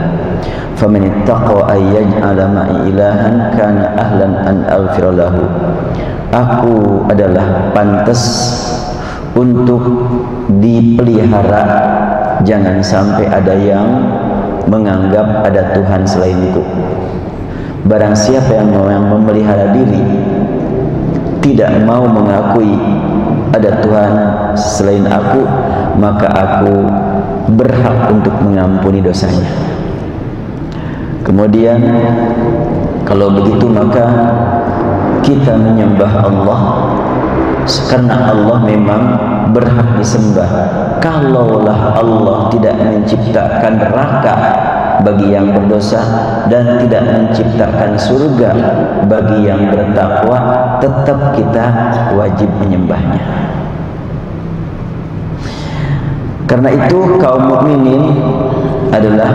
S2: faman ittaqa ay yaj'ala ma'i ilahan kana ahlan an aghfira lahu. Aku adalah pantas untuk dipelihara, jangan sampai ada yang menganggap ada Tuhan selainku. Barang siapa yang memelihara diri, tidak mau mengakui ada Tuhan selain aku, maka aku berhak untuk mengampuni dosanya. Kemudian kalau begitu maka kita menyembah Allah karena Allah memang berhak disembah. Kalaulah Allah tidak menciptakan neraka bagi yang berdosa dan tidak menciptakan surga bagi yang bertakwa, tetap kita wajib menyembahnya. Karena itu kaum mukminin adalah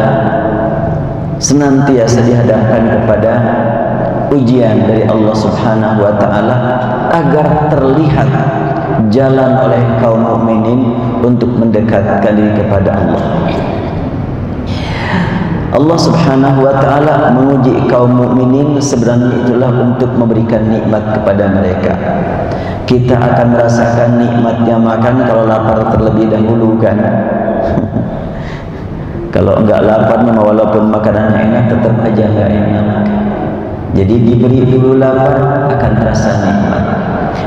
S2: senantiasa dihadapkan kepada ujian dari Allah Subhanahu wa taala agar terlihat jalan oleh kaum mukminin untuk mendekatkan diri kepada Allah. Allah Subhanahu wa taala menguji kaum mukminin sebenarnya itulah untuk memberikan nikmat kepada mereka. Kita akan merasakan nikmatnya makan kalau lapar terlebih dahulu kan. Kalau enggak lapar nih, walaupun makanannya enak tetap aja enggak enak. Jadi diberi dulu lapar akan terasa nikmat.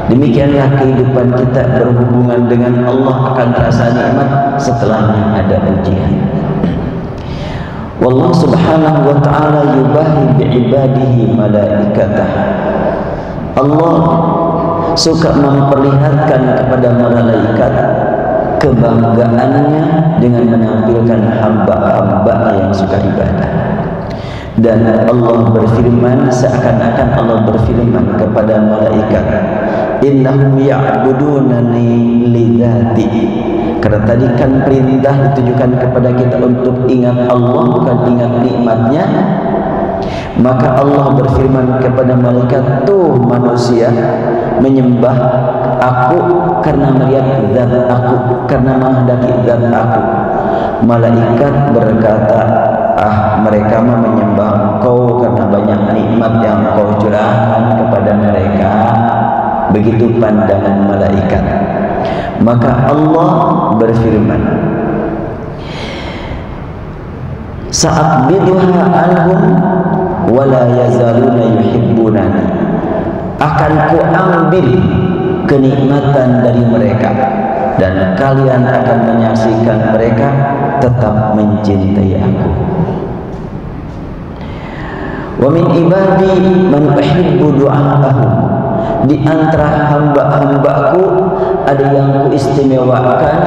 S2: Demikianlah kehidupan kita berhubungan dengan Allah akan terasa nikmat setelahnya ada ujian. Wallahu subhanahu wa ta'ala yubahi bi'ibadihi malaikatah. Allah suka memperlihatkan kepada malaikat kebanggaannya dengan menampilkan hamba-hamba yang suka ibadah. Dan Allah berfirman, seakan-akan Allah berfirman kepada malaikat, innahum ya'budunani lidzati. Karena tadi kan perintah ditujukan kepada kita untuk ingat Allah, bukan ingat nikmatnya. Maka Allah berfirman kepada malaikat, tuh manusia menyembah aku karena melihat zat aku, karena menghendaki zat aku. Malaikat berkata, ah, mereka mah menyembah engkau karena banyak nikmat yang engkau curahkan kepada mereka. Begitu pandangan malaikat. Maka Allah berfirman, sa'abidha anhum wala yazaluna yuhibbunani. Akan ku ambil kenikmatan dari mereka dan kalian akan menyaksikan mereka tetap mencintai aku. Wa min ibadi man uhibbu du'a'ahum. Di antara hamba-hambaku ada yang kuistimewakan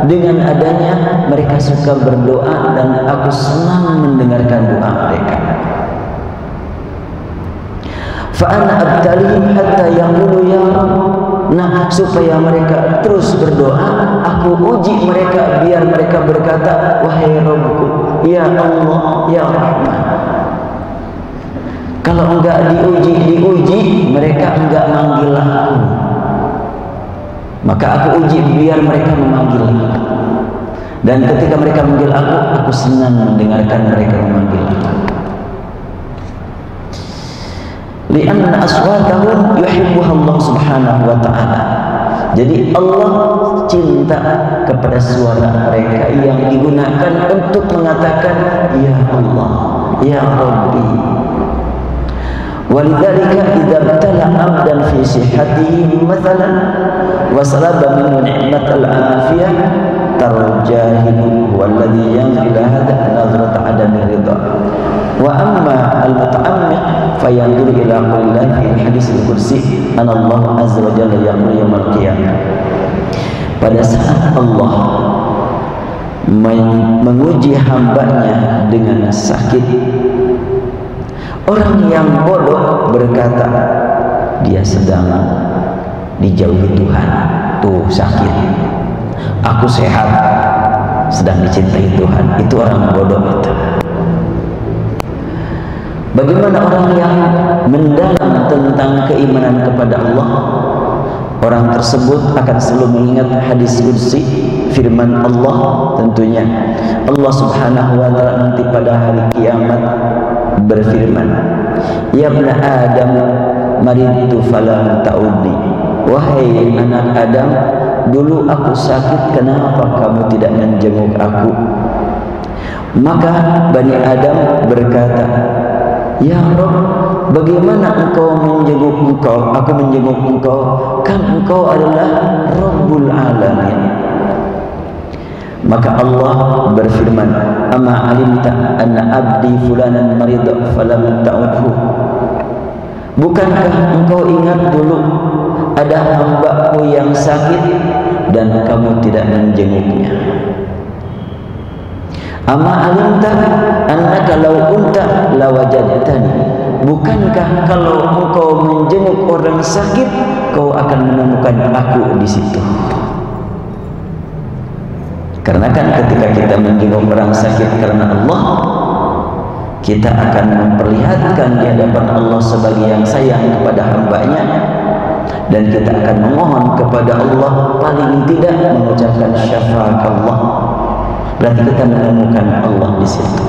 S2: dengan adanya mereka suka berdoa dan aku senang mendengarkan doa mereka. Fa ana abtalihim hatta yaqulu ya Rabb. Nah, supaya mereka terus berdoa, aku uji mereka biar mereka berkata, wahai Rabbku, ya Allah, ya Rahman. Kalau enggak diuji, mereka enggak manggil aku. Maka aku uji biar mereka memanggil aku. Dan ketika mereka memanggil aku senang mendengarkan mereka memanggil aku. Lianna aswatahum yuhibbuha Allah subhanahu wa ta'ala. Jadi Allah cinta kepada suara mereka yang digunakan untuk mengatakan ya Allah, ya Rabbi. Walidzalika idza btala 'abdan fi sihhatihi mathalan wa salaba minhu ni'matal 'afiyah tarjahihu walladhi yanzil hadha nazrat 'adami ridha. Wa amma al-muta'ammiq fayanzur ila qawlillahi fi hadis al-qudsi anallahu azza wa jalla yaqulu yaumil qiyamah. Pada saat Allah menguji hambanya dengan sakit, orang yang bodoh berkata dia sedang dijauhi Tuhan. Tuh sakit, aku sehat, sedang dicintai Tuhan. Itu orang bodoh itu. Bagaimana orang yang mendalam tentang keimanan kepada Allah? Orang tersebut akan selalu mengingat hadis qudsi, firman Allah tentunya. Allah subhanahu wa ta'ala nanti pada hari kiamat berfirman, ya ibna Adam maridtu falam ta'udni. Wahai anak Adam, dulu aku sakit, kenapa kamu tidak menjenguk aku? Maka Bani Adam berkata, ya Rabb, bagaimana engkau menjenguk engkau? Aku menjenguk engkau, kan engkau adalah Rabbul Alamin. Maka Allah berfirman, ama alimta anna abdi fulanan marid falam ta'udhu. Bukankah engkau ingat dulu ada hambaku yang sakit dan kamu tidak menjenguknya? Ama alimta annaka law unta lawajadtani. Bukankah kalau engkau menjenguk orang sakit, kau akan menemukan aku di situ? Karena kan ketika kita menjenguk orang sakit karena Allah, kita akan memperlihatkan di hadapan Allah sebagai yang sayang kepada hambanya, dan kita akan memohon kepada Allah, paling tidak mengucapkan syafaat Allah. Berarti kita menemukan Allah di situ.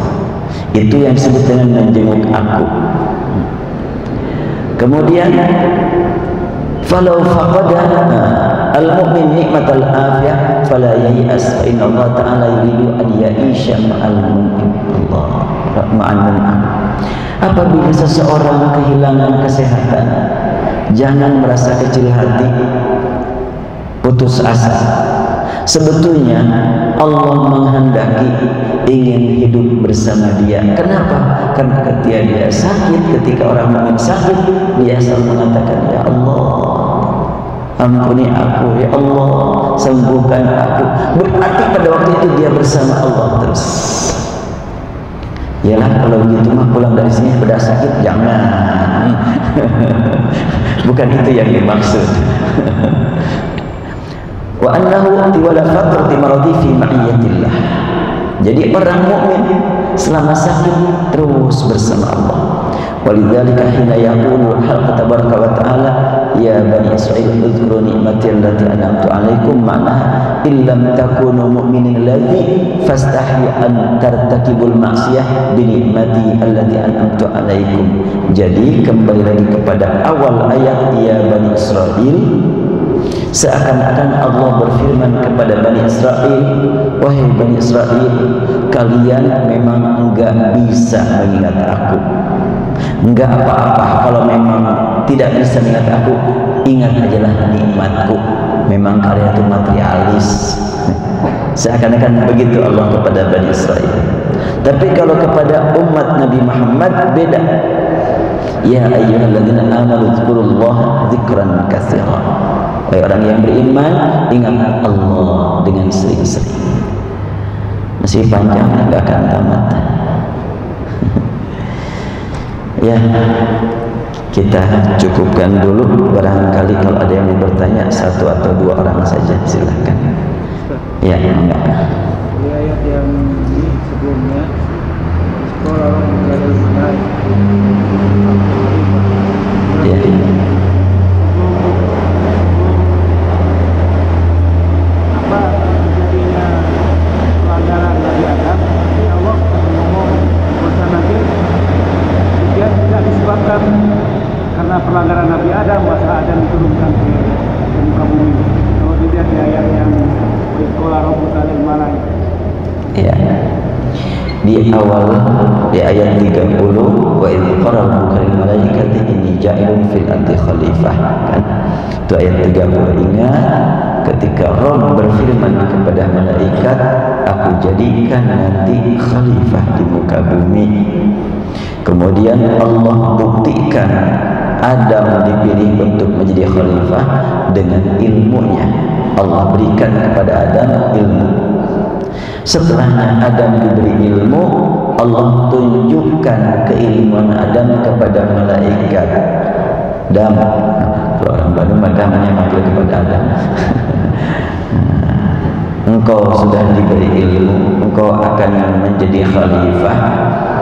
S2: Itu yang disebut dengan menjenguk aku. Kemudian falau faqada, al-mu'min nikmatal afiyah fala yai'as fa inna Allah ta'ala yuridu an ya'isha ma'al mu'min. Allah ma'al mu'min. Apabila seseorang kehilangan kesehatan, jangan merasa kecil hati, putus asa. Sebetulnya Allah menghendaki ingin hidup bersama dia. Kenapa? Karena ketika dia sakit, ketika orang mukmin sakit, dia selalu mengatakan, ya Allah, ampuni aku, ya Allah, sembuhkan aku. Berarti pada waktu itu dia bersama Allah terus. Yalah, kalau gitu mah pulang dari sini pada sakit jangan. Bukan itu yang dimaksud. Wa annahu tiwala fatrati maradi fi ma'iyatillah. Jadi orang mukmin selama sakit terus bersama Allah. Walidzalika hina yaqulu al-haq tabaraka wa ta'ala ya bani Israil udhkuru ni'mati allati an'amtu 'alaikum ma'naha illam takunu mu'minin ladzi fastahi an tartakibul ma'siyah bi ni'mati allati an'amtu 'alaikum. Jadi kembali lagi kepada awal ayat ya bani Israil, seakan-akan Allah berfirman kepada Bani Israel, wahai Bani Israel, kalian memang enggak bisa mengingat aku, enggak apa-apa kalau memang tidak bisa mengingat aku, ingat ajalah nikmatku. Memang kalian itu materialis. Seakan-akan begitu Allah kepada Bani Israel. Tapi kalau kepada umat Nabi Muhammad beda. Ya ayyuhalladzina amanu dzkurullaha dzikran katsira. Wahai orang yang beriman, ingat Allah dengan sering-sering. Masih panjang, nggak akan tamat. Ya, kita cukupkan dulu. Barangkali kalau ada yang mau bertanya, satu atau dua orang saja, silahkan. Ya, enggak.
S3: Di ayat yang ini sebelumnya, sekolah orang
S2: Ya.
S3: karena pelanggaran Nabi Adam, masa Adam diturunkan ke muka bumi. Kalau dilihat di ayat yang sekolah Rabbuka lil malaik.
S2: Ya. Di awal di ayat 30 wa idz qala rabbuka lil malaikati inni ja'ilun fil ardi khalifah, kan? Itu ayat 30. Ingat ketika Rabb berfirman kepada malaikat, aku jadikan nanti khalifah di muka bumi. Kemudian Allah buktikan Adam dipilih untuk menjadi khalifah dengan ilmunya. Allah berikan kepada Adam ilmu. Setelahnya Adam diberi ilmu, Allah tunjukkan keilmuan Adam kepada malaikat. Adam, kalau orang Bandung namanya manggil kepada Adam. Engkau sudah diberi ilmu, engkau akan menjadi khalifah.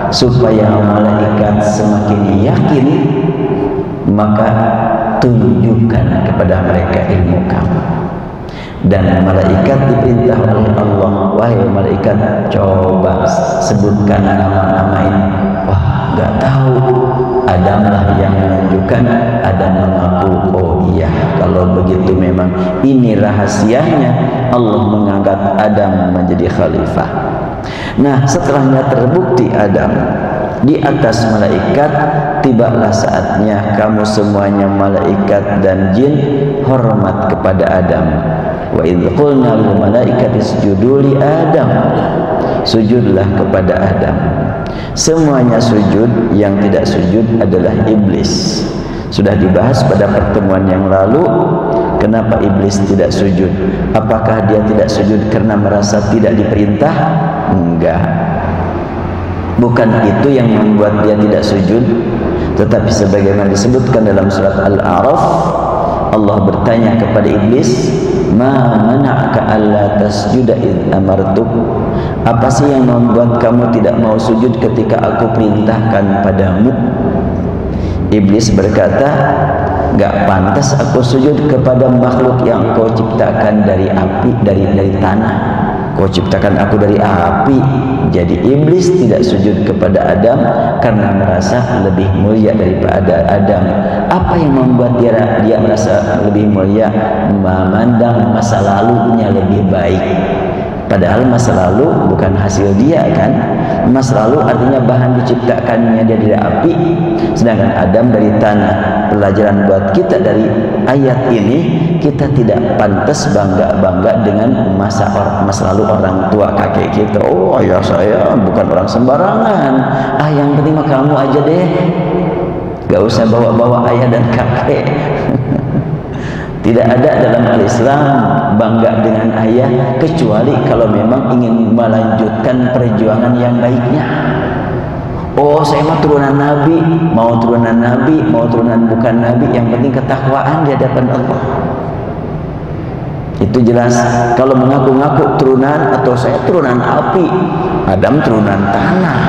S2: Supaya malaikat semakin yakin, maka tunjukkan kepada mereka ilmu kamu. Dan malaikat diperintah oleh Allah, wahai malaikat, coba sebutkan nama-nama ini. Wah, nggak tahu. Adamlah yang menunjukkan. Adam mengaku, oh iya, kalau begitu memang ini rahasianya. Allah mengangkat Adam menjadi khalifah. Nah, setelahnya terbukti Adam di atas malaikat, tibalah saatnya kamu semuanya malaikat dan jin hormat kepada Adam. Wa idz qulna lil malaikati isjudu li Adam, sujudlah kepada Adam. Semuanya sujud, yang tidak sujud adalah iblis. Sudah dibahas pada pertemuan yang lalu. Kenapa iblis tidak sujud? Apakah dia tidak sujud karena merasa tidak diperintah? Enggak. Bukan itu yang membuat dia tidak sujud. Tetapi sebagaimana disebutkan dalam surat Al-A'raf, Allah bertanya kepada iblis, ma mana'aka alla tasjuda id amartuk? Apa sih yang membuat kamu tidak mau sujud ketika aku perintahkan padamu? Iblis berkata, gak pantas aku sujud kepada makhluk yang kau ciptakan dari api, dari tanah. Kau ciptakan aku dari api. Jadi iblis tidak sujud kepada Adam karena merasa lebih mulia daripada Adam. Apa yang membuat dia merasa lebih mulia? Memandang masa lalunya lebih baik. Padahal masa lalu bukan hasil dia kan. Masa lalu artinya bahan diciptakannya dia dari api, sedangkan Adam dari tanah. Pelajaran buat kita dari ayat ini, kita tidak pantas bangga dengan masa lalu orang tua kakek kita. Oh, ayah saya bukan orang sembarangan. Yang penting mah kamu aja deh, gak usah bawa-bawa ayah dan kakek. Tidak ada dalam Al-Islam bangga dengan ayah kecuali kalau memang ingin melanjutkan perjuangan yang baiknya. Oh, saya mau turunan Nabi, mau turunan bukan Nabi, yang penting ketakwaan di hadapan Allah. Itu jelas. Kalau mengaku-ngaku turunan, atau saya turunan api, Adam turunan tanah,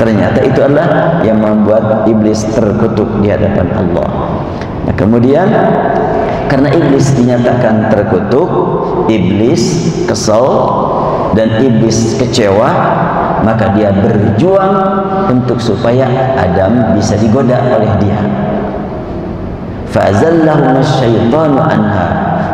S2: ternyata itu adalah yang membuat iblis terkutuk di hadapan Allah. Nah, kemudian karena iblis dinyatakan terkutuk, iblis kesal dan iblis kecewa, maka dia berjuang untuk supaya Adam bisa digoda oleh dia. Fa'azallahuma asyaitanu anha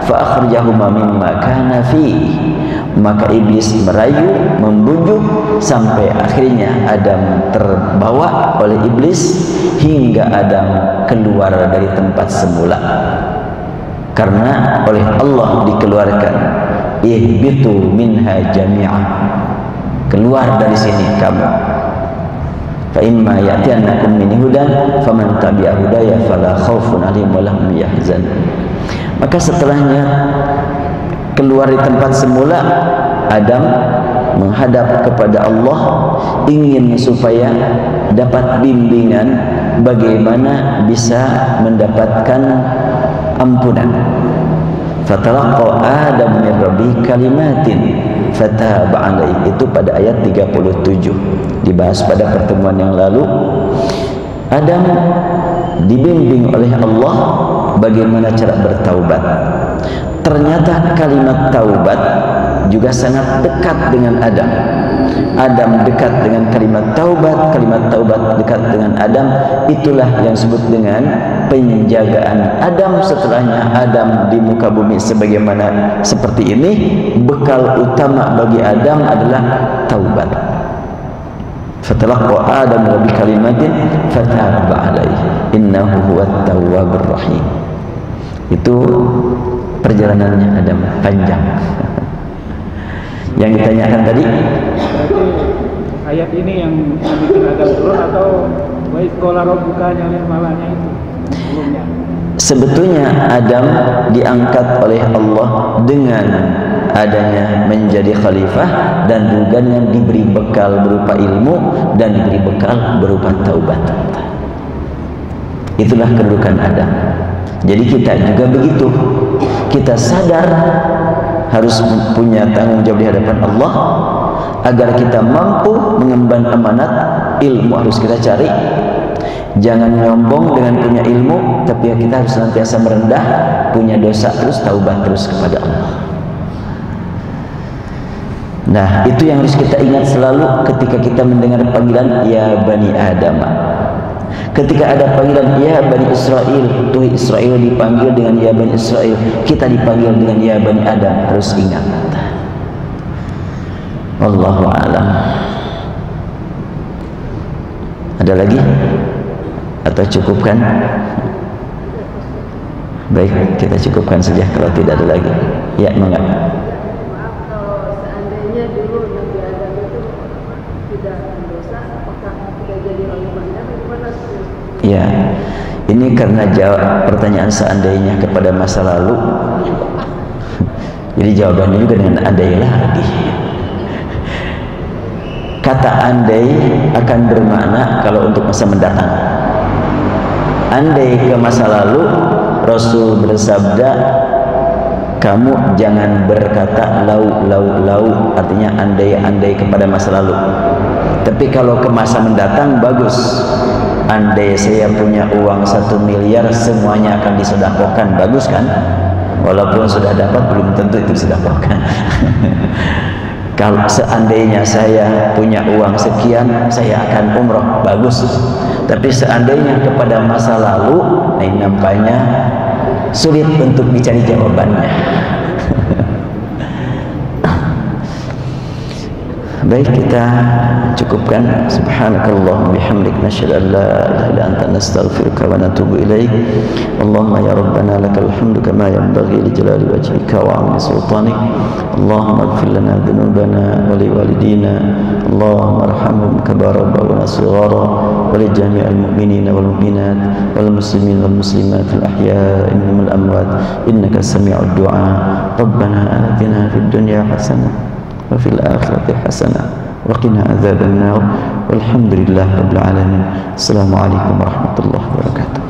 S2: fa'akhrajahuma mimma kana fihi. Maka iblis merayu, membujuk, sampai akhirnya Adam terbawa oleh iblis hingga Adam keluar dari tempat semula. Karena oleh Allah dikeluarkan, ihbitu minha jami'an, keluar dari sini kamu. Fa imma ya'tiyannakum minni hudan faman tabi'a hudaya fala khaufun 'alaihim wa lahum yahzanun. Maka setelahnya keluar di tempat semula, Adam menghadap kepada Allah, ingin supaya dapat bimbingan bagaimana bisa mendapatkan ampunan. Fatalaqa Adam min rabbi kalimatin fataba alaihi. Itu pada ayat 37 dibahas pada pertemuan yang lalu. Adam dibimbing oleh Allah bagaimana cara bertaubat. Ternyata kalimat taubat juga sangat dekat dengan Adam. Adam dekat dengan kalimat taubat dekat dengan Adam. Itulah yang disebut dengan penjagaan Adam. Setelahnya Adam di muka bumi sebagaimana seperti ini, bekal utama bagi Adam adalah taubat. Fatalaqa Adam bi kalimatin fataba alaihi innahu huwat tawwabur rahim. Itu perjalanannya Adam panjang. Yang ditanyakan tadi,
S3: ayat ini yang bikin Adam turun atau wa iqala rabbuka lil malaiikati itu sebelumnya?
S2: Sebetulnya Adam diangkat oleh Allah dengan adanya menjadi khalifah dan juga yang diberi bekal berupa ilmu dan diberi bekal berupa taubat. Itulah kedudukan Adam. Jadi kita juga begitu. Kita sadar harus punya tanggung jawab di hadapan Allah agar kita mampu mengemban amanat. Ilmu harus kita cari. Jangan nyombong dengan punya ilmu, tapi kita harus senantiasa merendah, punya dosa terus, taubat terus kepada Allah. Nah, itu yang harus kita ingat selalu ketika kita mendengar panggilan ya Bani Adam. Ketika ada panggilan ya Bani Israel, tuh Israel dipanggil dengan ya Bani Israel, kita dipanggil dengan ya Bani Adam, harus ingat. Wallahu a'lam. Ada lagi? Atau cukupkan? Baik, kita cukupkan saja kalau tidak ada lagi. Ya, enggak.
S4: Maaf, kalau seandainya dulu Nabi Adam itu tidak berdosa, apakah tidak jadi khalifahnya atau gimana?
S2: Ya, ini karena jawab pertanyaan seandainya kepada masa lalu. Jadi jawabannya juga dengan andai lagi. Kata andai akan bermakna kalau untuk masa mendatang. Andai ke masa lalu, Rasul bersabda, kamu jangan berkata lau, artinya andai kepada masa lalu. Tapi kalau ke masa mendatang bagus. Andai saya punya uang 1 miliar, semuanya akan disedekahkan, bagus kan? Walaupun sudah dapat belum tentu itu sedekahkan. Kalau seandainya saya punya uang sekian, saya akan umroh, bagus. Tapi seandainya kepada masa lalu, nah ini nampaknya sulit untuk dicari jawabannya. Baik, kita cukupkan. Subhanakallah bihamdik nasyhadu an la ilaha illa anta nastaghfiruka wa natubu ilaik. Allahumma ya rabbana lakal hamdu kama yanbaghi li jalali wajhika wa 'azimi sultanik. Allahumma ighfir lana dhunubana wa li walidina. Allahumma arhamhum kama rabbawna shighara wa li jami'il mu'minina wal mu'minat wal muslimin wal muslimat al ahya'i minhum wal amwat innaka sami'ud du'a. Rabbana atina fid dunya hasanah وفي الآخرة حسنة وقنا عذاب النار والحمد لله رب العالمين. السلام عليكم ورحمة الله وبركاته.